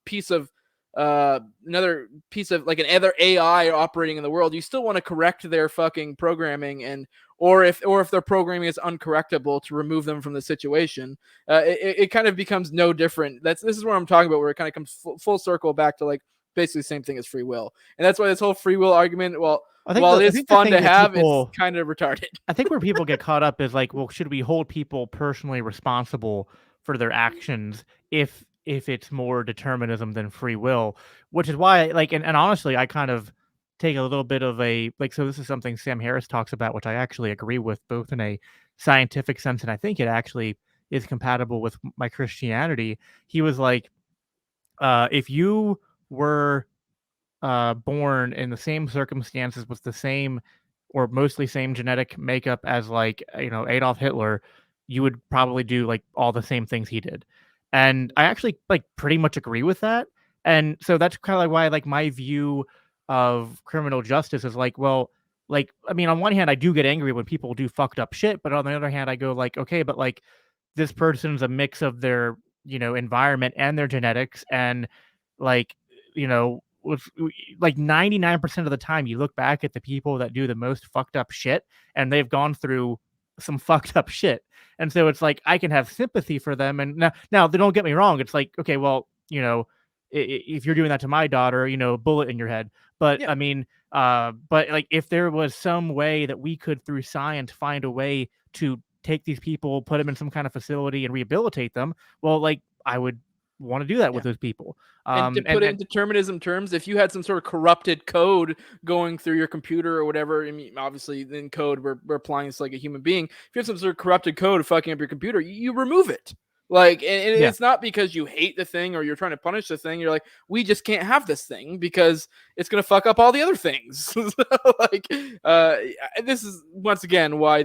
piece of like another AI operating in the world, you still want to correct their fucking programming or if their programming is uncorrectable, to remove them from the situation. It kind of becomes no different. This is what I'm talking about, where it kind of comes full circle back to like basically the same thing as free will. And that's why this whole free will argument, while it's fun to have, it's kind of retarded. I think where people get caught up is like, well, should we hold people personally responsible for their actions if it's more determinism than free will? Which is why, like, and honestly, I kind of take a little bit of a, like, so this is something Sam Harris talks about, which I actually agree with, both in a scientific sense, and I think it actually is compatible with my Christianity. He was like, if you were born in the same circumstances with the same or mostly same genetic makeup as, like, Adolf Hitler, you would probably do like all the same things he did. And I actually like pretty much agree with that. And so that's kind of like why like my view of criminal justice is like, well, like, I mean, on one hand, I do get angry when people do fucked up shit, but on the other hand, I go like, okay, but like this person's a mix of their, environment and their genetics. And like, with like 99% of the time, you look back at the people that do the most fucked up shit, and they've gone through some fucked up shit. And so it's like I can have sympathy for them. And now they don't get me wrong. It's like, okay, well, if you're doing that to my daughter, bullet in your head. But yeah. I mean, but like if there was some way that we could, through science, find a way to take these people, put them in some kind of facility and rehabilitate them, well, like I would want to do that with those people. And to put it in determinism terms, if you had some sort of corrupted code going through your computer or whatever, I mean, obviously in code, we're applying this like a human being. If you have some sort of corrupted code fucking up your computer, you remove it. Like, and it's not because you hate the thing or you're trying to punish the thing. You're like, we just can't have this thing because it's going to fuck up all the other things. So, like, this is once again why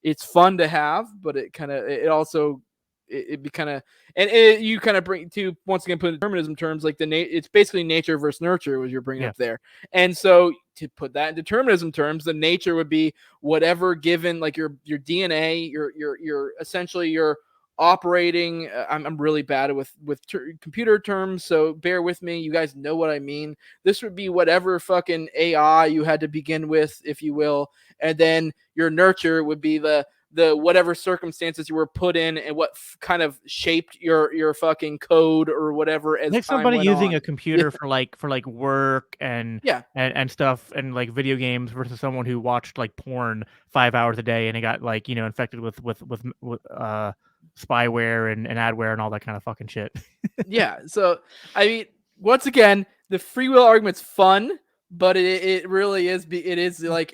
it's fun to have, but it also be kind of, and you kind of bring to once again put in determinism terms, like it's basically nature versus nurture was you're bringing up there. And so to put that in determinism terms, the nature would be whatever given, like your DNA, your essentially your operating. I'm really bad with computer terms, so bear with me. You guys know what I mean. This would be whatever fucking AI you had to begin with, if you will, and then your nurture would be the whatever circumstances you were put in and what kind of shaped your fucking code or whatever. As like somebody using a computer for like work and stuff and like video games versus someone who watched like porn 5 hours a day and it got like infected with spyware and adware and all that kind of fucking shit. Yeah. So I mean, once again, the free will argument's fun, but it really is. It is like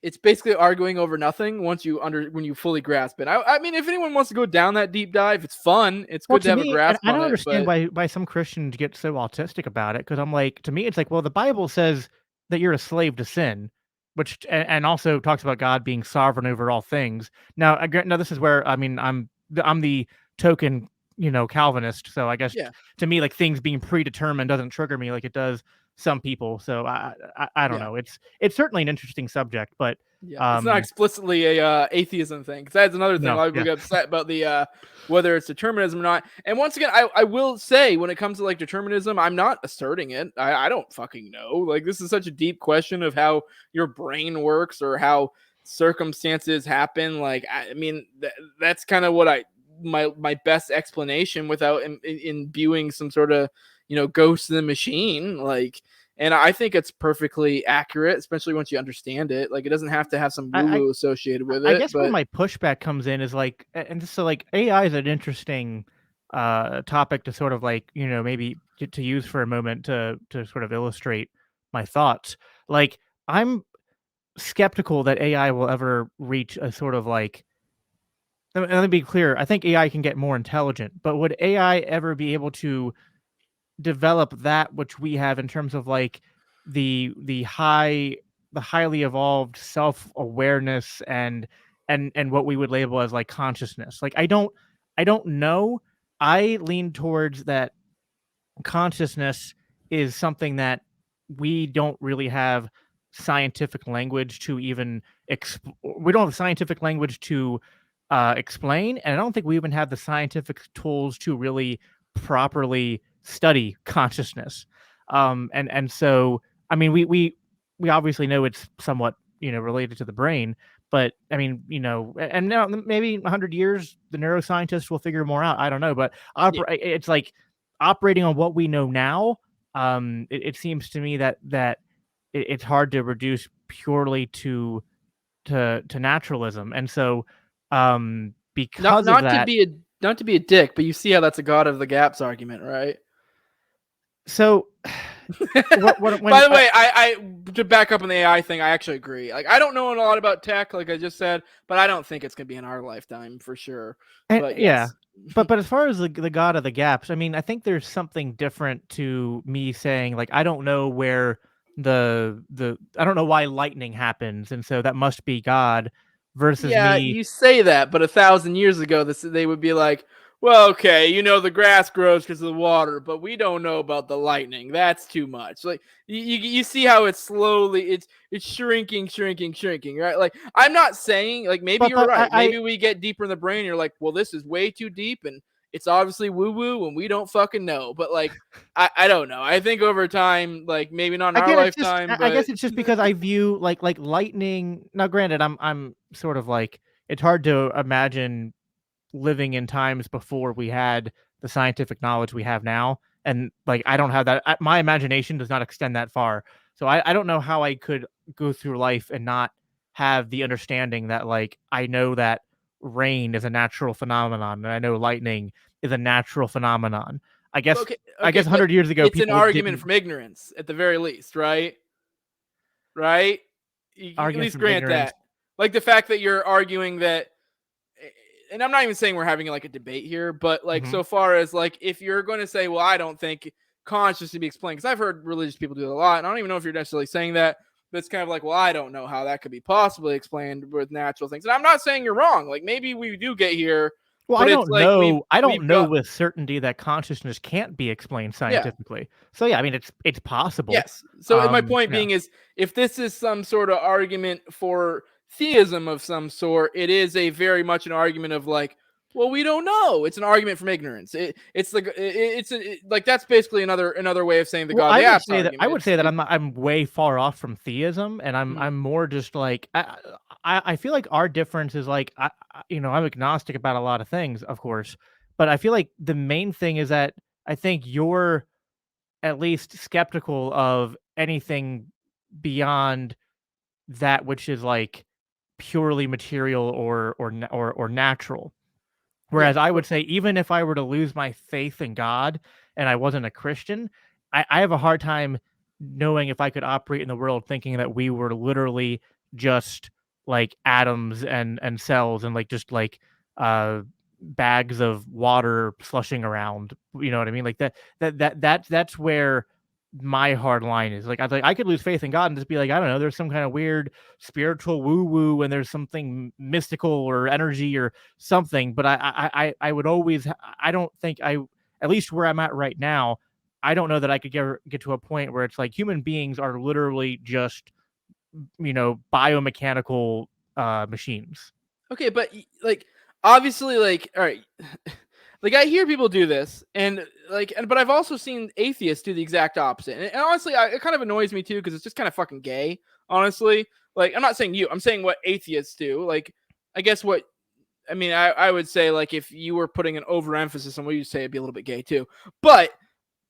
it's basically arguing over nothing when you fully grasp it. I mean, if anyone wants to go down that deep dive, it's fun. It's good to have a grasp. I don't understand why some Christians get so autistic about it, because I'm like, to me, it's like, well, the Bible says that you're a slave to sin, which and also talks about God being sovereign over all things. Now, this is where I mean, I'm the token, Calvinist. So I guess to me, like things being predetermined doesn't trigger me like it does some people. So I don't know. It's certainly an interesting subject, but it's not explicitly a atheism thing, because that's another thing. A lot of people get upset about the whether it's determinism or not. And once again, I will say, when it comes to like determinism, I'm not asserting it. I don't fucking know. Like, this is such a deep question of how your brain works or how circumstances happen. Like, I mean, that's kind of what my best explanation without imbuing some sort of ghost in the machine. Like, and I think it's perfectly accurate, especially once you understand it. Like, it doesn't have to have some woo-woo associated with it. I guess where my pushback comes in is like, and so like AI is an interesting topic to sort of like, maybe to use for a moment to sort of illustrate my thoughts. Like, I'm skeptical that AI will ever reach a sort of like let me be clear. I think AI can get more intelligent, but would AI ever be able to develop that which we have in terms of like the highly evolved self-awareness and what we would label as like consciousness? Like I don't know. I lean towards that consciousness is something that we don't really have scientific language to even we don't have scientific language to explain, and I don't think we even have the scientific tools to really properly study consciousness. And so I mean we obviously know it's somewhat, you know, related to the brain, but I mean, you know, and now maybe 100 years the neuroscientists will figure more out. I don't know, but it's like operating on what we know now, it seems to me that it's hard to reduce purely to naturalism, and so because of that, not to be a dick, but you see how that's a God of the gaps argument, right? so By the way, I to back up on the AI thing, I actually agree. Like, I don't know a lot about tech, like I just said, but I don't think it's gonna be in our lifetime for sure. But yeah, yes. but as far as the God of the gaps, I mean, I think there's something different to me saying like I don't know where the I don't know why lightning happens, and so that must be God, versus Yeah, me. you say that, but 1,000 years ago, they would be like, "Well, okay, you know, the grass grows because of the water, but we don't know about the lightning. That's too much." Like, you see how it's slowly it's shrinking, shrinking, shrinking, right? Like, I'm not saying like maybe But you're right. I Maybe we get deeper in the brain. You're like, "Well, this is way too deep, and it's obviously woo woo, and we don't fucking know." But like, I don't know. I think over time, like maybe not in our Again, it's just lifetime, I but guess it's just because I view like lightning. Now, granted, I'm sort of like it's hard to imagine living in times before we had the scientific knowledge we have now, and like I don't have that. My imagination does not extend that far, so I don't know how I could go through life and not have the understanding that like I know that rain is a natural phenomenon, and I know lightning is a natural phenomenon. I guess okay, I okay, guess but 100 years ago it's an people argument didn't from ignorance at the very least, right? Right? You at argument least from grant ignorance. that. Like the fact that you're arguing that, and I'm not even saying we're having like a debate here, but like Mhm. so far as like if you're going to say, well, I don't think conscious to be explained, because I've heard religious people do it a lot, and I don't even know if you're necessarily saying that, but it's kind of like, well, I don't know how that could be possibly explained with natural things, and I'm not saying you're wrong. Like maybe we do get here, Well, but it's like I don't we've know got with certainty that consciousness can't be explained yeah. scientifically. So yeah, I mean it's possible. Yes. So my point Yeah. being is, if this is some sort of argument for theism of some sort, it is a very much an argument of like, well, we don't know. It's an argument from ignorance. It's like like that's basically another way of saying the Well, God of the apps argument. I would say that I'm way far off from theism, and Mhm. I'm more just like I feel like our difference is like you know, I'm agnostic about a lot of things, of course, but I feel like the main thing is that I think you're at least skeptical of anything beyond that which is like purely material or natural. Yeah. Whereas I would say even if I were to lose my faith in God and I wasn't a Christian, I have a hard time knowing if I could operate in the world thinking that we were literally just like atoms and cells and like just like uh bags of water slushing around. You know what I mean? Like that's where my hard line is. Like I could lose faith in God and just be like, I don't know, there's some kind of weird spiritual woo woo and there's something mystical or energy or something. But I would always I don't think I at least where I'm at right now, I don't know that I could get to a point where it's like human beings are literally just, you know, biomechanical machines. Okay, but like obviously, like all right, like I hear people do this, and like, but I've also seen atheists do the exact opposite, and honestly, it kind of annoys me too because it's just kind of fucking gay. Honestly, like I'm not saying you, I'm saying what atheists do. Like, I guess what I mean, I would say like if you were putting an overemphasis on what you say, it'd be a little bit gay too. But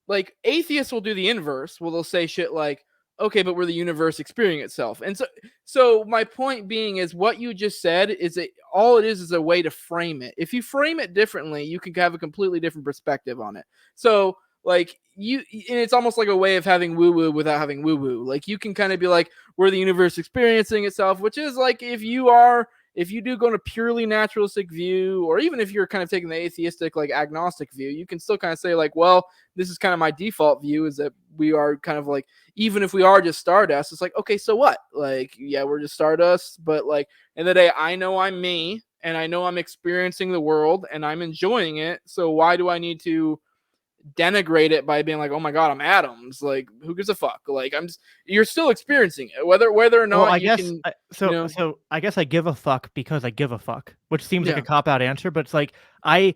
like atheists will do the inverse. Well, they'll say shit like, okay, but we're the universe experiencing itself. And so my point being is what you just said is all it is a way to frame it. If you frame it differently, you can have a completely different perspective on it. So like and it's almost like a way of having woo woo without having woo woo. Like you can kind of be like, we're the universe experiencing itself, which is like if you are if you do go on a purely naturalistic view, or even if you're kind of taking the atheistic, like agnostic view, you can still kind of say like, well, this is kind of my default view, is that we are kind of like, even if we are just stardust, it's like, okay, so what? Like, yeah, we're just stardust, but like, in the day, I know I'm me, and I know I'm experiencing the world, and I'm enjoying it. So why do I need to denigrate it by being like, oh my god, I'm atoms? Like, who gives a fuck? Like, you're still experiencing it, whether or not well, I you guess can. so I guess I give a fuck because I give a fuck, which seems like Yeah. a cop-out answer, but it's like I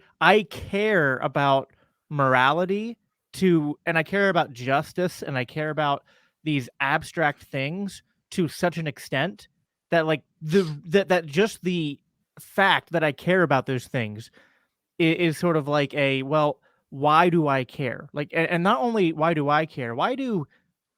care about morality and I care about justice, and I care about these abstract things to such an extent that like that just the fact that I care about those things is sort of like well, why do I care? Like, and not only why do I care, why do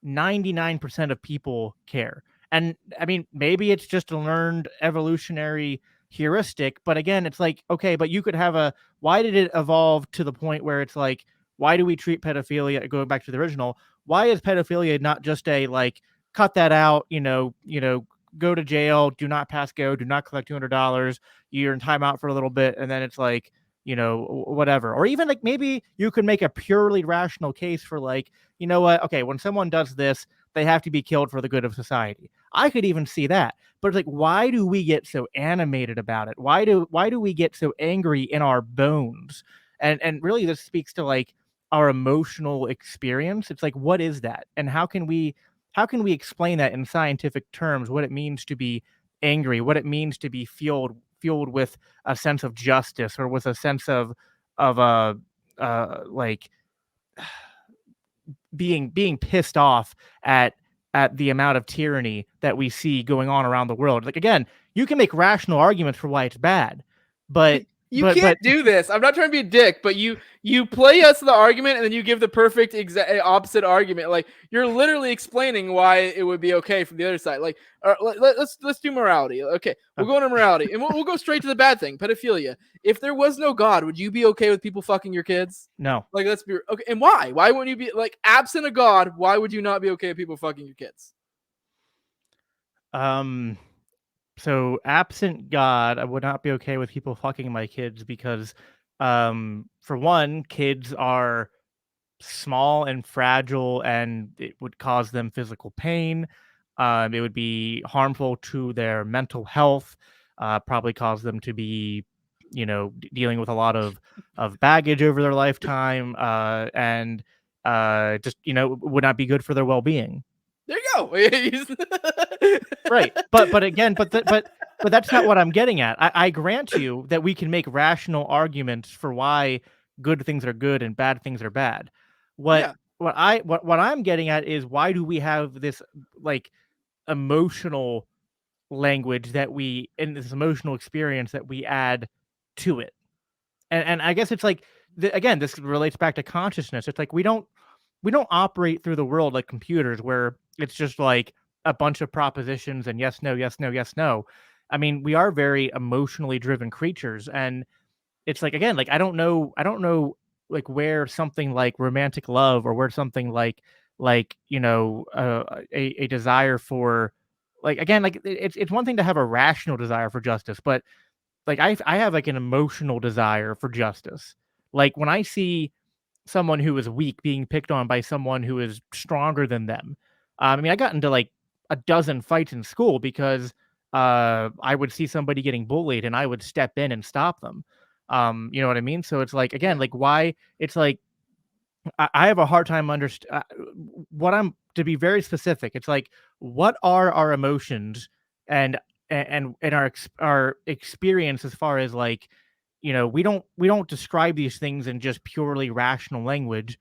99% of people care? And I mean, maybe it's just a learned evolutionary heuristic, but again, it's like, okay, but you could have why did it evolve to the point where it's like, why do we treat pedophilia, going back to the original, why is pedophilia not just a like, cut that out, go to jail, do not pass go, do not collect $200, you're in timeout for a little bit, and then it's like, whatever. Or even like maybe you could make a purely rational case for like, you know what? Okay, when someone does this, they have to be killed for the good of society. I could even see that. But it's like, why do we get so animated about it? Why do we get so angry in our bones? And really this speaks to like our emotional experience. It's like, what is that? And how can we explain that in scientific terms, what it means to be angry, what it means to be fueled with a sense of justice, or with a sense of like being pissed off at the amount of tyranny that we see going on around the world. Like, again, you can make rational arguments for why it's bad, but you can't do this. I'm not trying to be a dick, but you play us the argument and then you give the perfect opposite argument. Like, you're literally explaining why it would be okay from the other side. Like, let's do morality. Okay, we'll go into morality, and we'll go straight to the bad thing, pedophilia. If there was no God, would you be okay with people fucking your kids? No. Like, let's be okay. And why? Why wouldn't you be like, absent a God? Why would you not be okay with people fucking your kids? So absent God, I would not be okay with people fucking my kids because, for one, kids are small and fragile, and it would cause them physical pain. It would be harmful to their mental health. Probably cause them to be, dealing with a lot of baggage over their lifetime, and just would not be good for their well-being. There you go. Right, but again, but that's not what I'm getting at. I grant you that we can make rational arguments for why good things are good and bad things are bad. What I'm getting at is, why do we have this like emotional language this emotional experience that we add to it? And I guess it's like, again, this relates back to consciousness. It's like we don't operate through the world like computers, where it's just like a bunch of propositions and yes, no, yes, no, yes, no. I mean, we are very emotionally driven creatures, and it's like, again, like I don't know like where something like romantic love, or where something like a desire for, like, again, like it's one thing to have a rational desire for justice, but like I have like an emotional desire for justice. Like, when I see someone who is weak being picked on by someone who is stronger than them. I mean, I got into like a dozen fights in school because I would see somebody getting bullied and I would step in and stop them. You know what I mean? So it's like, again, like, why? It's like, I have a hard time what I'm, to be very specific. It's like, what are our emotions and our experience, as far as like, we don't describe these things in just purely rational language.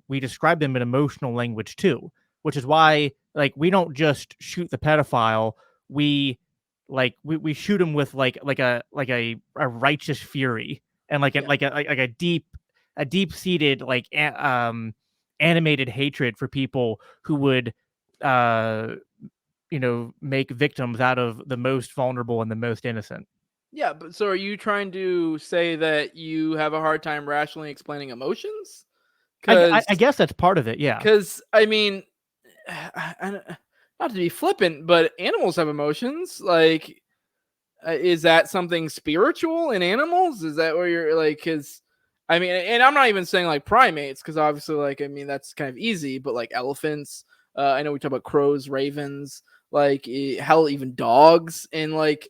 We describe them in emotional language too, which is why, like, we don't just shoot the pedophile. We we shoot him with like a righteous fury, and like a deep seated like animated hatred for people who would make victims out of the most vulnerable and the most innocent. Yeah, but so are you trying to say that you have a hard time rationally explaining emotions? I guess that's part of it, yeah. Because, I mean, not to be flippant, but animals have emotions. Like, is that something spiritual in animals? Is that where you're like, because I mean, and I'm not even saying like primates, because obviously, like, I mean, that's kind of easy, but like elephants, I know we talk about crows, ravens, like hell, even dogs, and like,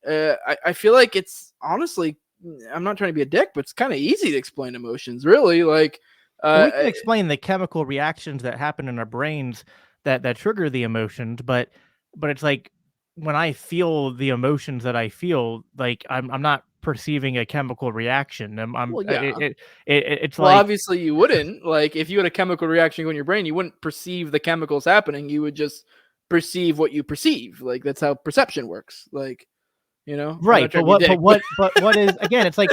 I feel like it's honestly, I'm not trying to be a dick, but it's kind of easy to explain emotions, really. Like, we can explain the chemical reactions that happen in our brains that trigger the emotions, but it's like when I feel the emotions that I feel, like I'm not perceiving a chemical reaction. well, yeah. It's Well, like, obviously you wouldn't. Like, if you had a chemical reaction going in your brain, you wouldn't perceive the chemicals happening. You would just perceive what you perceive. Like, that's how perception works. Like, you know, I'm right, not trying to be a dick, but what is, again, it's like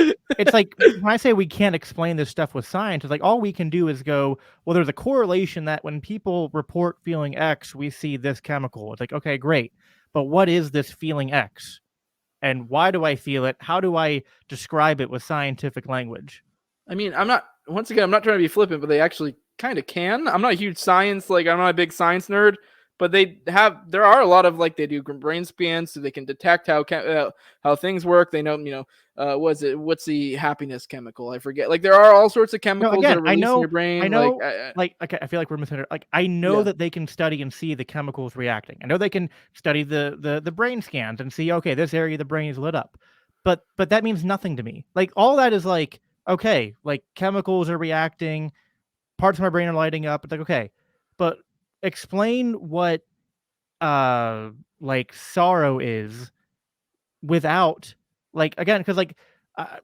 when I say we can't explain this stuff with science, it's like all we can do is go, well, there's a correlation that when people report feeling X, we see this chemical. It's like, okay, great, but what is this feeling X, and why do I feel it? How do I describe it with scientific language? I mean, I'm not. Once again, I'm not trying to be flippant, but they actually kind of can. I'm not a huge science, like, I'm not a big science nerd, but there are a lot of, like, they do brain scans, so they can detect how things work. They know, what's the happiness chemical? I forget. Like, there are all sorts of No, chemicals that again, are released in your brain. like, okay, I feel like we're misunderstanding. Like, I know Yeah. that they can study and see the chemicals reacting. I know they can study the brain scans and see, okay, this area of the brain is lit up. But that means nothing to me. Like, all that is like, okay, like chemicals are reacting, parts of my brain are lighting up. It's like, okay, but explain what like sorrow is without, like, again, because like uh,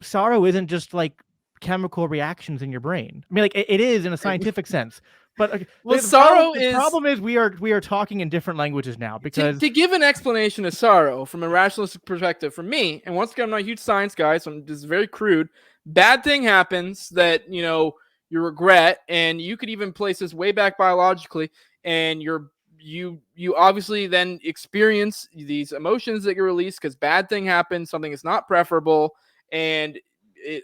sorrow isn't just like chemical reactions in your brain. I mean, like, it is in a scientific sense, but Well, the problem is we are talking in different languages now, because to give an explanation of sorrow from a rationalistic perspective, from me, and once again, I'm not a huge science guy, so this is very crude. Bad thing happens that you regret, and you could even place this way back biologically, and you obviously then experience these emotions that get released because bad thing happens, something is not preferable, and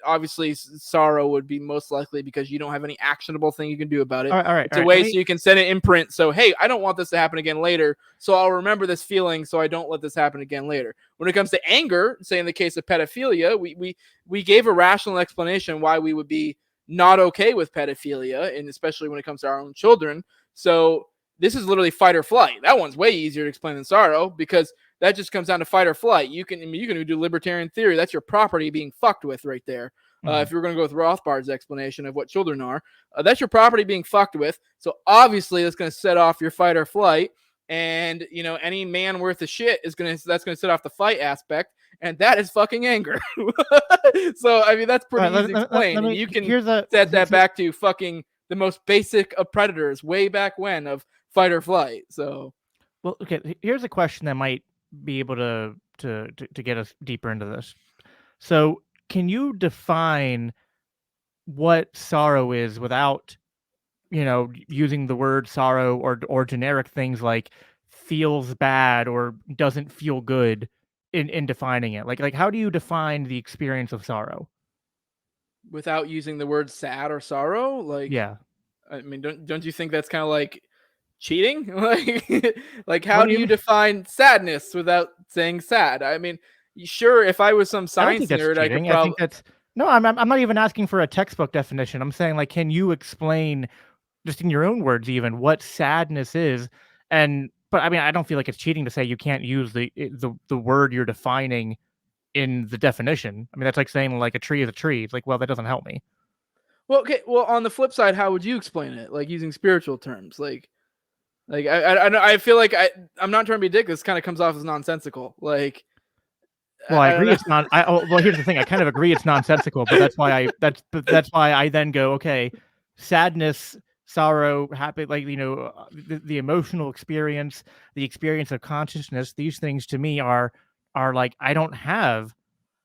obviously sorrow would be most likely because you don't have any actionable thing you can do about it. all right, It's a way so you can set an imprint. So, hey, I don't want this to happen again later. So I'll remember this feeling so I don't let this happen again later. When it comes to anger, say in the case of pedophilia, we gave a rational explanation why we would be not okay with pedophilia, and especially when it comes to our own children. So this is literally fight or flight. That one's way easier to explain than sorrow, because that just comes down to fight or flight. You can do libertarian theory. That's your property being fucked with right there. If you're going to go with Rothbard's explanation of what children are, that's your property being fucked with. So obviously that's going to set off your fight or flight. And any man worth of shit that's going to set off the fight aspect, and that is fucking anger. So I mean, that's pretty easy to explain. And you can set that back to fucking the most basic of predators way back when, of fight or flight. So, well, okay, here's a question that might be able to get us deeper into this. So, can you define what sorrow is without, using the word sorrow or generic things like feels bad or doesn't feel good in defining it? Like how do you define the experience of sorrow without using the word sad or sorrow? Like, yeah. I mean, don't you think that's kind of like cheating? Like how What do do you you mean? define sadness without saying sad? I mean, sure, if I was some I don't think science that's nerd, I could cheating. I probably. think that's no. I'm not even asking for a textbook definition. I'm saying, like, can you explain just in your own words even what sadness is? And but I mean, I don't feel like it's cheating to say you can't use the word you're defining in the definition. I mean, that's like saying like a tree is a tree. It's like, well, that doesn't help me. Well, okay. Well, on the flip side, how would you explain it? Like, using spiritual terms, like I feel like I'm not trying to be a dick. This kind of comes off as nonsensical. Like, Well, I I don't agree know. it's not. Well, here's the thing. I kind of agree it's nonsensical, but that's why I then go, okay, sadness, sorrow, happy, like, the emotional experience, the experience of consciousness. These things to me are like, I don't have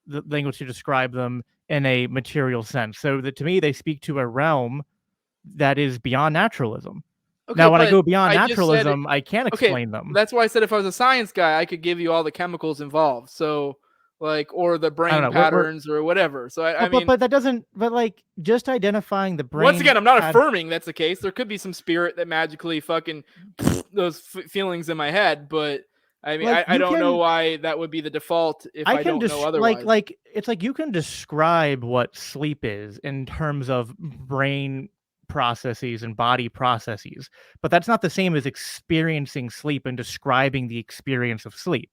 the language to describe them in a material sense. So that to me, they speak to a realm that is beyond naturalism. Okay, Now, when I but go beyond I just said, naturalism, I can't okay, explain them. that's why I said if I was a science guy, I could give you all the chemicals involved. So, like, or the I don't brain know. We're patterns or whatever. So I but mean, that doesn't. But like just identifying the once brain. again, I'm not affirming that's the case. There could be some spirit that magically fucking those feelings in my head, but I mean, Like, I you don't know can why that would be the default if I I can don't know like otherwise. it's like you can describe what sleep is in terms of brain processes and body processes, but that's not the same as experiencing sleep and describing the experience of sleep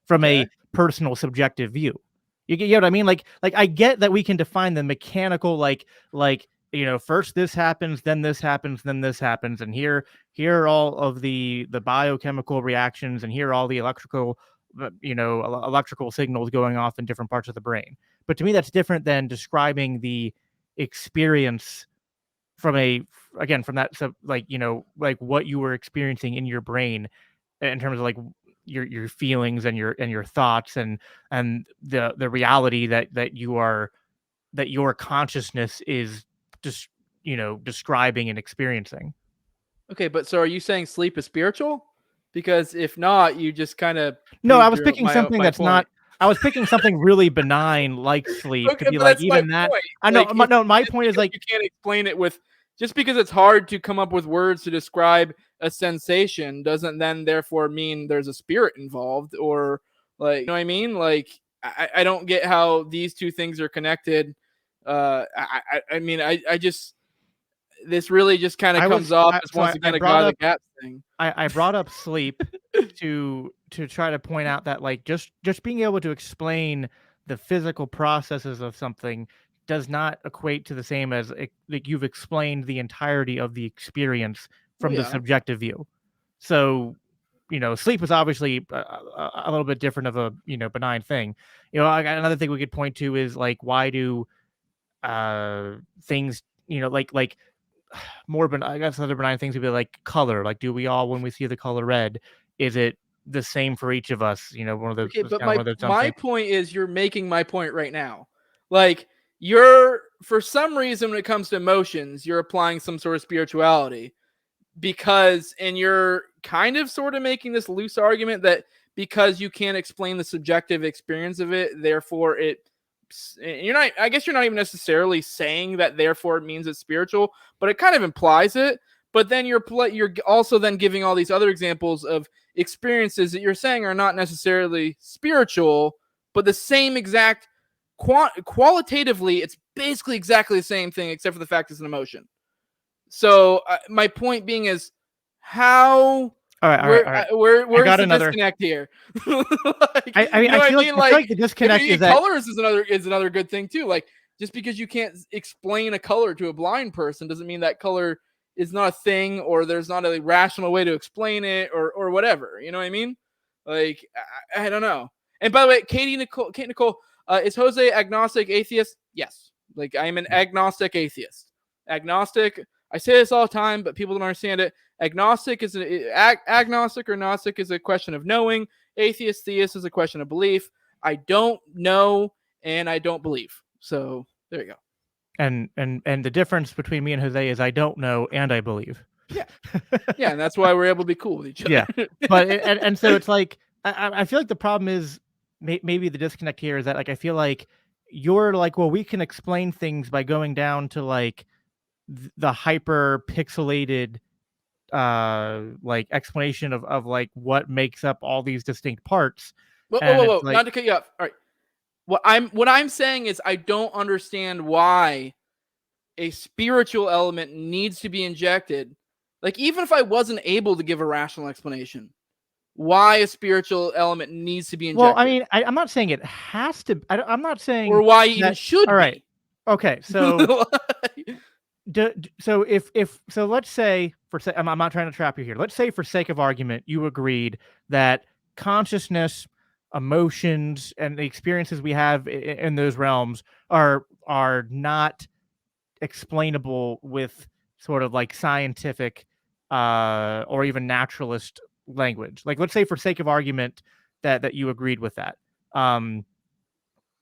from Okay. a personal subjective view. You get what I mean? Like I get that we can define the mechanical like you know, first this happens, then this happens, then this happens, and here are all of the biochemical reactions, and here are all the electrical you know, electrical signals going off in different parts of the brain. But to me, that's different than describing the experience from from that, so like, you know, like what you were experiencing in your brain in terms of like your feelings and your thoughts and the reality that you are that your consciousness is just, you know, describing and experiencing. Okay, but so are you saying sleep is spiritual? Because if not, you just kind of No, I proved was your picking something my that's point. not. I was picking something really benign like sleep to Okay, be but like that's my even that. point. I know. Like, if No, my just point is because like you can't explain it with, just because it's hard to come up with words to describe a sensation, doesn't then therefore mean there's a spirit involved, or like, you know what I mean? Like, I don't get how these two things are connected. I mean, I just, this really just kind of I comes was. off as So once I again a brought God of the up. gaps thing. I brought up sleep to try to point out that like just being able to explain the physical processes of something does not equate to the same as like you've explained the entirety of the experience Oh from the yeah. subjective view. So, you know, sleep is obviously a little bit different of a, you know, benign thing. You know, another thing we could point to is like why do things, you know, like more I guess other benign things would be like color. Like, do we all, when we see the color red, is it the same for each of us? You know, one of those, Okay, it's but kind of one of those dumb my things. point is you're making my point right now. Like, you're, for some reason when it comes to emotions, you're applying some sort of spirituality, because, and you're kind of sort of making this loose argument that because you can't explain the subjective experience of it, therefore it, you're not, I guess you're not even necessarily saying that therefore it means it's spiritual, but it kind of implies it. But then you're also then giving all these other examples of experiences that you're saying are not necessarily spiritual, but the same exact qualitatively, it's basically exactly the same thing except for the fact it's an emotion. So my point being is, how, All right. I where's got the another. disconnect here? Like, you know I what I feel like mean? Like, the if disconnect is that. colors is another good thing too. Like, just because you can't explain a color to a blind person doesn't mean that color is not a thing, or there's not a rational way to explain it, or whatever. You know what I mean? Like, I don't know. And by the way, Kate Nicole, is Jose agnostic atheist? Yes. Like, I am an agnostic atheist. Agnostic, I say this all the time, but people don't understand it. Agnostic is agnostic or gnostic is a question of knowing. Atheist, theist is a question of belief. I don't know and I don't believe. So there you go. And the difference between me and Jose is I don't know and I believe. Yeah, yeah, and that's why we're able to be cool with each Yeah, other. but and so it's like I feel like the problem is maybe the disconnect here is that like I feel like you're like, well, we can explain things by going down to like the hyper pixelated like explanation of like what makes up all these distinct parts, Whoa, whoa, and whoa, it's whoa! like Not to cut you off. All right, what I'm saying is I don't understand why a spiritual element needs to be injected. Like, even if I wasn't able to give a rational explanation, why a spiritual element needs to be well, I injected, mean, I'm not saying it has to. I'm not or saying why it even that. All should right, be. okay, so so if so let's say I'm not trying to trap you here. Let's say for sake of argument you agreed that consciousness, emotions, and the experiences we have in those realms are not explainable with sort of like scientific or even naturalist language. Like, let's say for sake of argument that you agreed with that. Um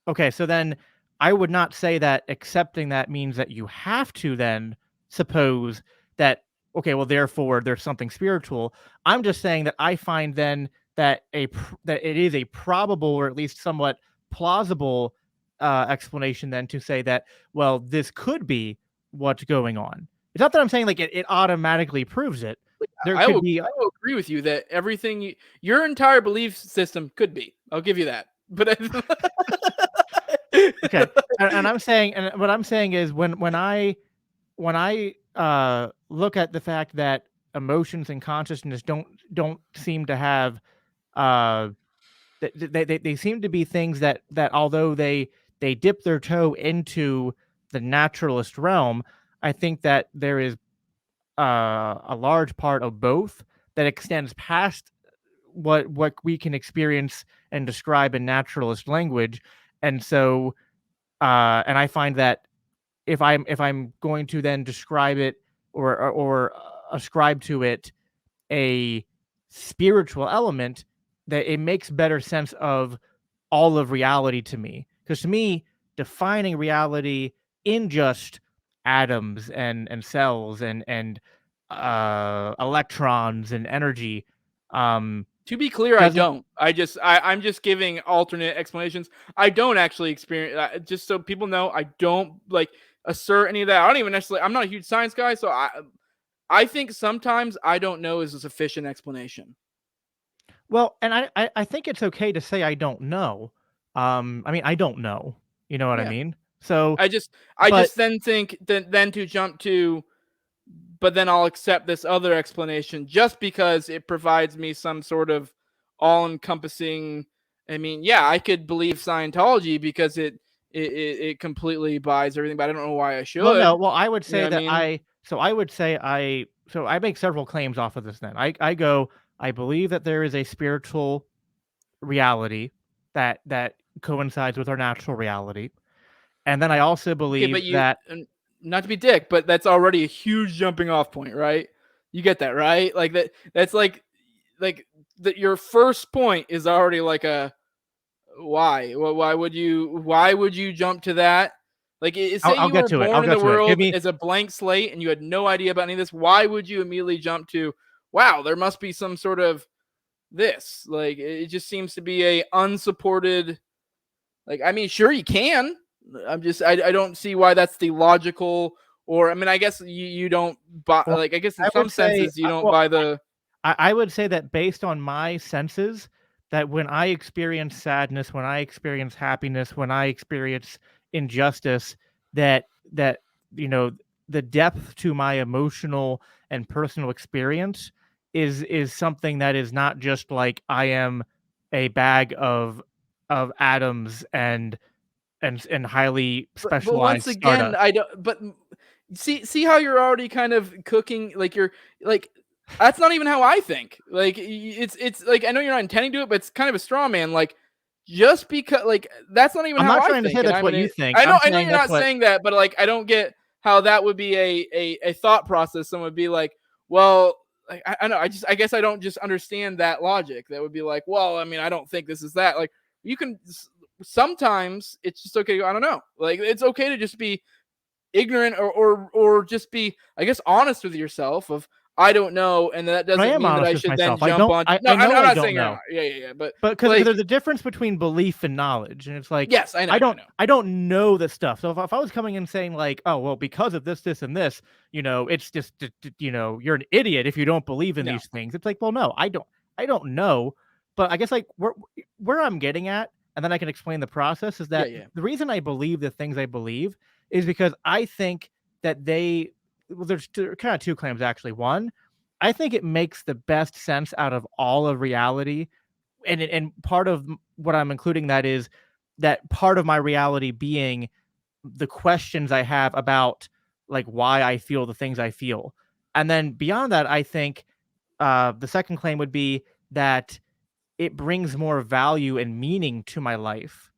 Okay, so then I would not say that accepting that means that you have to then suppose that, okay, well, therefore there's something spiritual. I'm just saying that I find then that that it is a probable or at least somewhat plausible explanation then to say that, well, this could be what's going on. It's not that I'm saying like it automatically proves it, there I could will, be. I will agree with you that everything, your entire belief system could be. I'll give you that. But Okay, and I'm saying, and what I'm saying is when I look at the fact that emotions and consciousness don't seem to have they seem to be things that although they dip their toe into the naturalist realm, I think that there is a large part of both that extends past what we can experience and describe in naturalist language. And so and I find that if I'm going to then describe it or ascribe to it a spiritual element, that it makes better sense of all of reality to me. Because to me, defining reality in just atoms and cells and electrons and energy, to be clear, I doesn't. don't. I'm just giving alternate explanations. I don't actually experience. Just so people know, I don't like assert any of that. I don't even necessarily. I'm not a huge science guy, so I think sometimes I don't know is a sufficient explanation. Well, and I think it's okay to say I don't know. I mean, I don't know. You know what I Yeah. mean? So, I but just then think that then to jump to, but then I'll accept this other explanation just because it provides me some sort of all-encompassing. I mean, yeah, I could believe Scientology because it completely buys everything, but I don't know why I well, no. should. Well, I would You know say what I that mean? I make several claims off of this. Then I go. I believe that there is a spiritual reality that coincides with our natural reality, and then I also Okay, believe but you, that. not to be dick, but that's already a huge jumping off point, right? You get that, right? Like that. That's like that. Your first point is already like a why? Well, why would you jump to that? Like, say I'll you get were to it. I'll born in get the to it. Give world me. as a blank slate and you had no idea about any of this. Why would you immediately jump to, wow, there must be some sort of this? Like, it just seems to be a unsupported. Like, I mean, sure you can. I don't see why that's the logical. Or I mean, I guess you don't buy. Well, Like, I guess in I some would say. senses you don't buy the. I would say that based on my senses, that when I experience sadness, when I experience happiness, when I experience injustice, that that you know the depth to my emotional and personal experience is something that is not just like I am a bag of atoms and highly But once specialized again, stardust. I don't. But see how you're already kind of cooking. Like you're like that's not even how I think. Like it's like I know you're not intending to do it, but it's kind of a straw man. Like just because like that's not even I'm how not I trying to say think. And that's I'm what you gonna. think. I know I'm I know saying you're that's not what. saying that, but like I don't get how that would be a thought process. Someone would be like, well. Like, I know. I guess I don't just understand that logic. That would be like, well, I mean, I don't think this is that. Like, you can sometimes it's just okay to go, I don't know. Like it's okay to just be ignorant or just be, I guess, honest with yourself of I don't know, and that But I doesn't am mean that honest I with should then myself. I jump don't. on. No, I I'm know I not don't saying you're not. know. Yeah. But But because like, there's a difference between belief and knowledge, and it's like yes, I know, I know. I don't know this stuff. So if I was coming in saying like, oh well, because of this, and this, it's just you're an idiot if you don't believe in No, these things. It's like, well, no, I don't know. But I guess like where I'm getting at, and then I can explain the process is yeah, that yeah. the reason I believe the things I believe is because I think that there's kind of two claims actually. One, I think it makes the best sense out of all of reality, and part of what I'm including that is that part of my reality being the questions I have about like why I feel the things I feel. And then beyond that, I think the second claim would be that it brings more value and meaning to my life.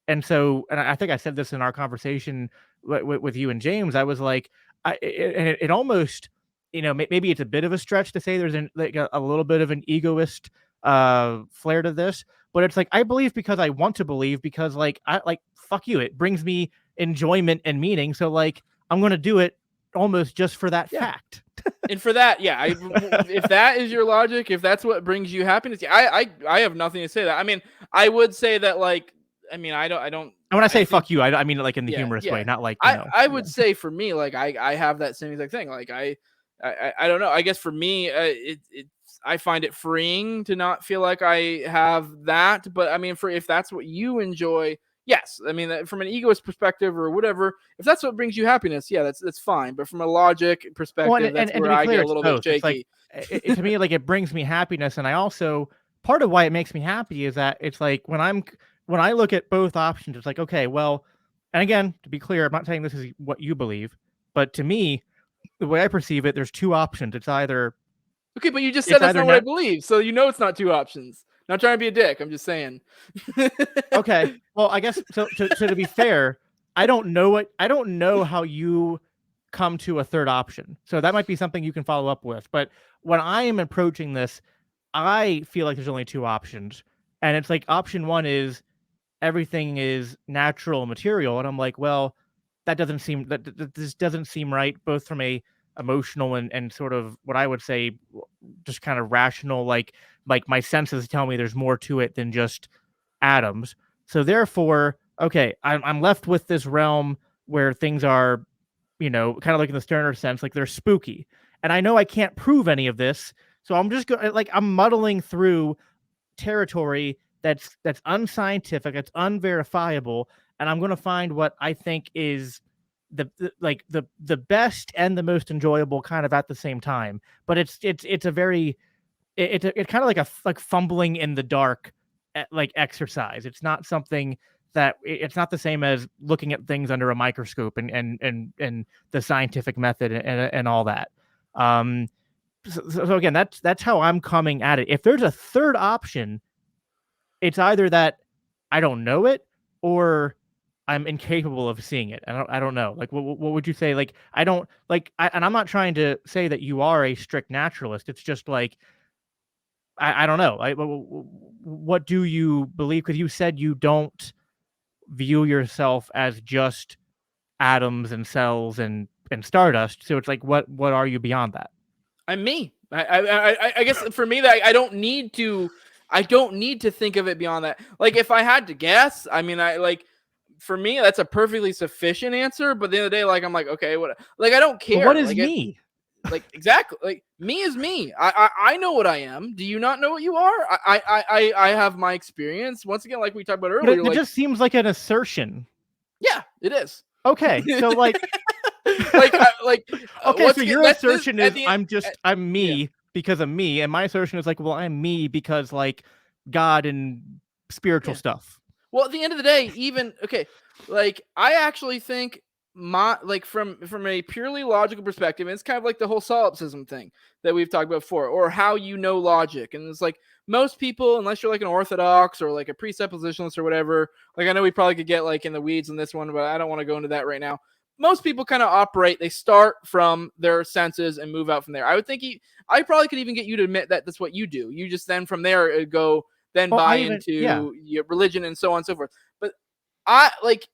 And so, and I think I said this in our conversation with you and James. I was like, it almost, maybe it's a bit of a stretch to say there's like a little bit of an egoist flair to this, but it's like I believe because I want to believe because like I like fuck you, it brings me enjoyment and meaning. So like I'm gonna do it almost just for that Yeah. fact. And for that, yeah, if that is your logic, if that's what brings you happiness, yeah, I have nothing to say to that. I mean, I would say that like, I mean, I don't. And when I I say think fuck you, I mean it like in the yeah, humorous way, yeah. not like I yeah. would say for me, like I have that same exact thing. Like I don't know. I guess for me, I find it freeing to not feel like I have that. But I mean, if that's what you enjoy, yes. I mean, from an egoist perspective or whatever, if that's what brings you happiness, yeah, that's fine. But from a logic perspective, that's and where to be I clear, get a it's little bit both. It's like shaky. to me, like it brings me happiness, and I also part of why it makes me happy is that it's like when I look at both options, it's like okay, well, and again, to be clear, I'm not saying this is what you believe, but to me, the way I perceive it, there's two options. Okay, but you just said It's that's either not what I not believe, so you know it's not two options. Not trying to be a dick. I'm just saying. okay. Well, I guess so. To be fair, I don't know it. I don't know how you come to a third option. So that might be something you can follow up with. But when I am approaching this, I feel like there's only two options, and it's like option one is everything is natural material, and I'm like, well, this doesn't seem right, both from a emotional and sort of what I would say just kind of rational, like my senses tell me there's more to it than just atoms. So therefore, okay, I'm left with this realm where things are, kind of like in the sterner sense, like they're spooky, and I know I can't prove any of this, so I'm just I'm muddling through territory that's unscientific, it's unverifiable, and I'm going to find what I think is the best and the most enjoyable kind of at the same time. But it's a very it's kind of like like fumbling in the dark like exercise. It's not something that it's not the same as looking at things under a microscope and the scientific method and all that. So again, that's how I'm coming at it. If there's a third option, it's either that I don't know it or I'm incapable of seeing it. I don't know. Like, what would you say? Like, I don't like, and I'm not trying to say that you are a strict naturalist. It's just like, I don't know. What do you believe? Because you said you don't view yourself as just atoms and cells and stardust. So it's like, what are you beyond that? I'm me. I guess for me that I don't need to. I don't need to think of it beyond that. Like if I had to guess, I mean, for me that's a perfectly sufficient answer. But at the end of the day, like I'm like, okay, what? Like I don't care. But what is like me? Like exactly. Like me is me. I know what I am. Do you not know what you are? I have my experience. Once again, like we talked about earlier. It just seems like an assertion. Yeah, it is. Okay, so like. Okay, so your assertion is I'm me because of me, and my assertion is like, well, I'm me because like God and spiritual stuff. Well, at the end of the day, like I actually think from a purely logical perspective, and it's kind of like the whole solipsism thing that we've talked about before, or how you know logic. And it's like most people, unless you're like an orthodox or like a presuppositionalist or whatever, like I know we probably could get like in the weeds in this one, but I don't want to go into that right now. Most people kind of operate, they start from their senses and move out from there. I would think I probably could even get you to admit that that's what you do. You just then from there go buy into your religion and so on and so forth. But I like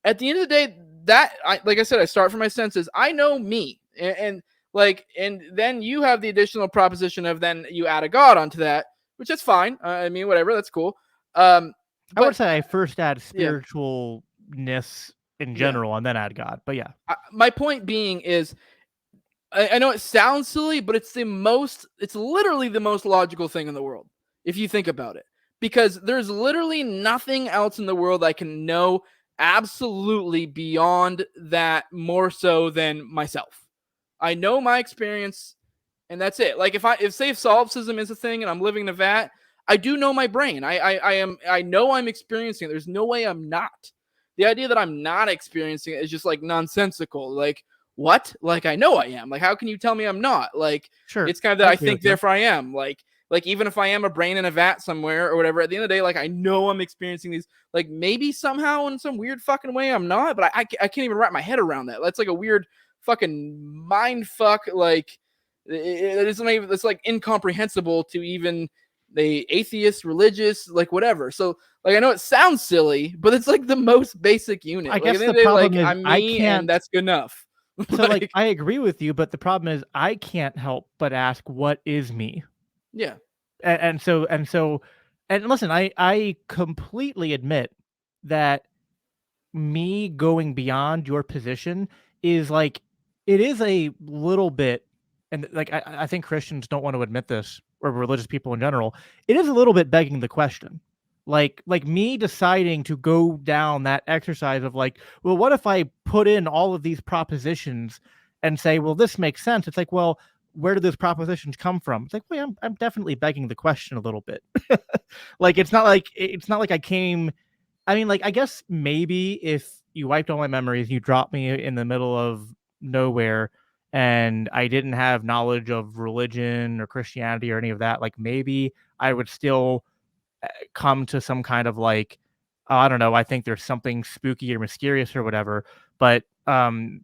at the end of the day, that like I said, I start from my senses. I know me, and then you have the additional proposition of then you add a God onto that, which is fine. I mean, whatever, that's cool. I would say I first add spiritualness in general and then add God. But yeah, my point being is, I know it sounds silly, but it's literally the most logical thing in the world if you think about it, because there's literally nothing else in the world I can know absolutely beyond that more so than myself. I know my experience and that's it. Like if solipsism is a thing and I'm living in a vat, I do know my brain. I know I'm experiencing it. There's no way I'm not. The idea that I'm not experiencing it is just like nonsensical. Like what? Like I know I am. Like how can you tell me I'm not? Like sure. It's kind of that I think therefore I am. Like even if I am a brain in a vat somewhere or whatever, at the end of the day, like I know I'm experiencing these. Like maybe somehow in some weird fucking way I'm not, but I can't even wrap my head around that. That's like a weird fucking mind fuck. Like it's like incomprehensible to even the atheist, religious, like whatever. So like I know it sounds silly, but it's like the most basic unit. I like, guess the problem is I'm me and that's good enough. So like I agree with you, but the problem is I can't help but ask what is me. Yeah. And so listen, I completely admit that me going beyond your position is like it is a little bit and like I think Christians don't want to admit this, or religious people in general, it is a little bit begging the question. Like me deciding to go down that exercise of like, well, what if I put in all of these propositions and say, well, this makes sense? It's like, well, where do those propositions come from? It's like, well, I'm definitely begging the question a little bit. Like it's not like I came. I mean, like I guess maybe if you wiped all my memories, you dropped me in the middle of nowhere, and I didn't have knowledge of religion or Christianity or any of that, like maybe I would still come to some kind of like, oh, I don't know, I think there's something spooky or mysterious or whatever, but I don't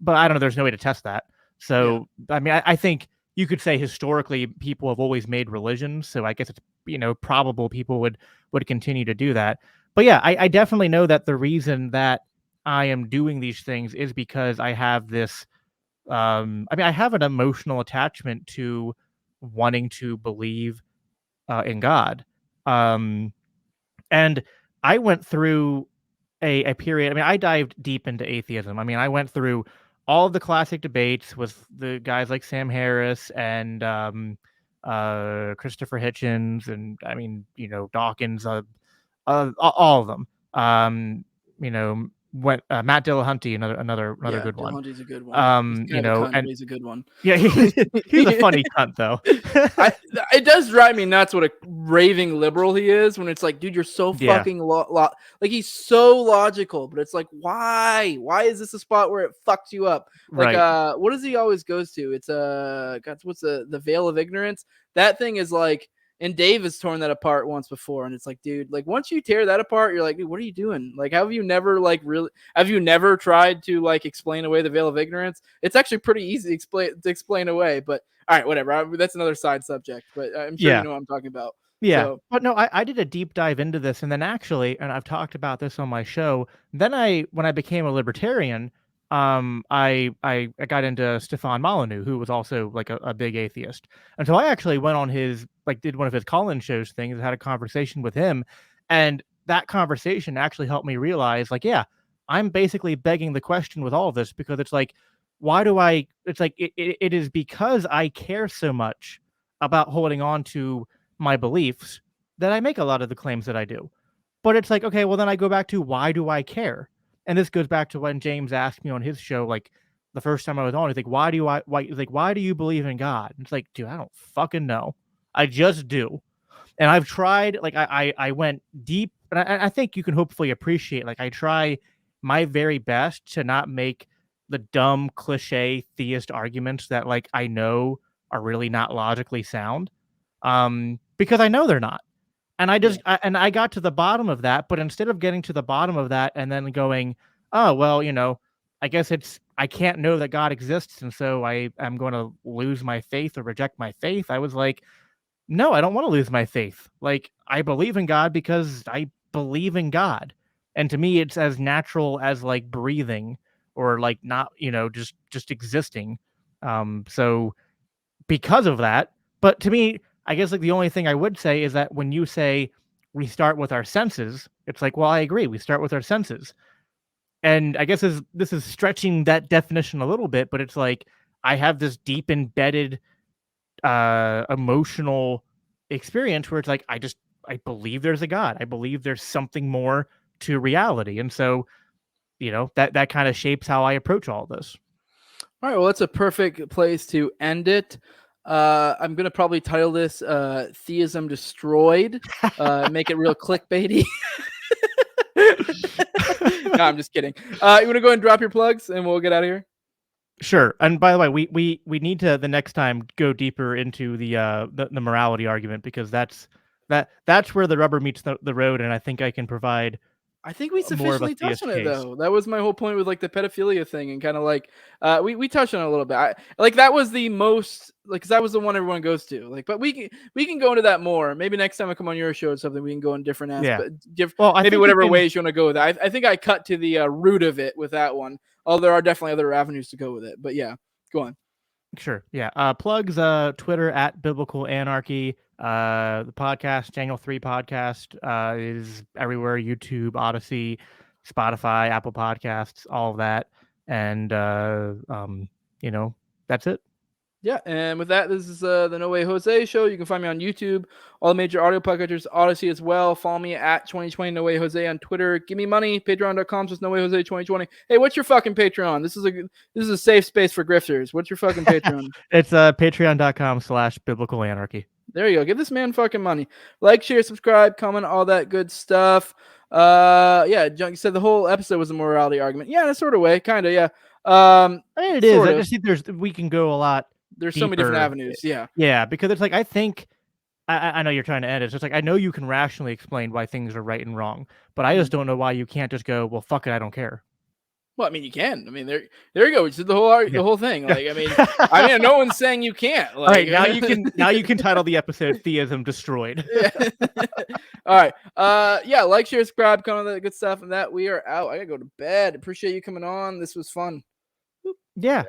know, there's no way to test that. So I mean, I think you could say historically people have always made religions, so I guess it's probable people would continue to do that. But yeah, I definitely know that the reason that I am doing these things is because I have this I mean, I have an emotional attachment to wanting to believe in God. Um, and I went through a period. I mean, I dived deep into atheism. I mean, I went through all of the classic debates with the guys like Sam Harris and Christopher Hitchens, and I mean, Dawkins, all of them. Went Matt Dillahunty, another good one. Dillahunty's a good one. He's kind of a cunt, And but he's a good one. yeah, he's a funny cunt though. It does drive me nuts what a raving liberal he is when it's like, dude, you're so fucking like he's so logical, but it's like, why is this a spot where it fucks you up? Like what does he always goes to? It's God, what's the veil of ignorance? That thing is like, and Dave has torn that apart once before, and it's like, dude, like once you tear that apart, you're like, dude, what are you doing? Like, have you never tried to like explain away the veil of ignorance? It's actually pretty easy to explain away. But all right, whatever. That's another side subject. But I'm sure you know what I'm talking about. Yeah, so. But no, I did a deep dive into this, and then actually, and I've talked about this on my show. Then when I became a libertarian, I got into Stefan Molyneux, who was also like a big atheist, and so I actually went on his did one of his call-in shows things, had a conversation with him, and that conversation actually helped me realize, like, yeah, I'm basically begging the question with all of this, because it's like, why do I? It's like it is because I care so much about holding on to my beliefs that I make a lot of the claims that I do. But it's like, okay, well then I go back to, why do I care? And this goes back to when James asked me on his show, like the first time I was on, he's like, why do you believe in God? And it's like, dude, I don't fucking know. I just do. And I've tried, like I went deep, and I think you can hopefully appreciate, like I try my very best to not make the dumb cliche theist arguments that like I know are really not logically sound. Because I know they're not. And I got to the bottom of that, but instead of getting to the bottom of that and then going, oh, well, I guess I can't know that God exists, and so I am going to lose my faith or reject my faith. I was like, no, I don't want to lose my faith. Like, I believe in God because I believe in God. And to me, it's as natural as like breathing, or like not, just existing. So because of that, but to me, I guess like the only thing I would say is that when you say we start with our senses, it's like, well, I agree, we start with our senses. And I guess this is stretching that definition a little bit, but it's like I have this deep embedded emotional experience where it's like I believe there's a God. I believe there's something more to reality. And so, that kind of shapes how I approach all this. All right, well, that's a perfect place to end it. I'm going to probably title this Theism Destroyed, make it real clickbaity. No, I'm just kidding. You want to go ahead and drop your plugs and we'll get out of here? Sure. And by the way, we need to the next time go deeper into the morality argument, because that's where the rubber meets the road, and I think I can provide. I think we sufficiently touched on it, though. That was my whole point with like the pedophilia thing, and kind of like we touched on it a little bit. Like that was the most, like, because that was the one everyone goes to. Like, but we can go into that more. Maybe next time I come on your show or something, we can go in different aspects. Maybe whatever ways you want to go with that. I think I cut to the root of it with that one. Although there are definitely other avenues to go with it. But yeah, go on. Sure. Yeah. Plugs Twitter at Biblical Anarchy. The podcast, Jangle 3 podcast, is everywhere: YouTube, Odyssey, Spotify, Apple Podcasts, all of that. And that's it. Yeah, and with that, this is the No Way Jose show. You can find me on YouTube, all the major audio podcatchers, Odyssey as well. Follow me at 2020 No Way Jose on Twitter. Give me money, patreon.com, just No Way Jose 2020. Hey, what's your fucking Patreon? This is a safe space for grifters. What's your fucking Patreon? It's patreon.com/biblical anarchy. There you go. Give this man fucking money. Like, share, subscribe, comment, all that good stuff. Yeah, Junk said the whole episode was a morality argument. Yeah, in a sort of way, kind of. Yeah. I mean, it is. I just think we can go a lot. There's so many different avenues. Yeah. Yeah, because it's like I think I know you're trying to end it. So it's like I know you can rationally explain why things are right and wrong, but I just don't know why you can't just go, well, fuck it, I don't care. Well, I mean, you can. I mean, there you go. Which is the whole thing. Like, I mean, no one's saying you can't. Like, all right, now you can title the episode "Theism Destroyed." Yeah. All right. Yeah, like, share, subscribe, comment, all that good stuff, and that we are out. I gotta go to bed. Appreciate you coming on. This was fun. Yeah.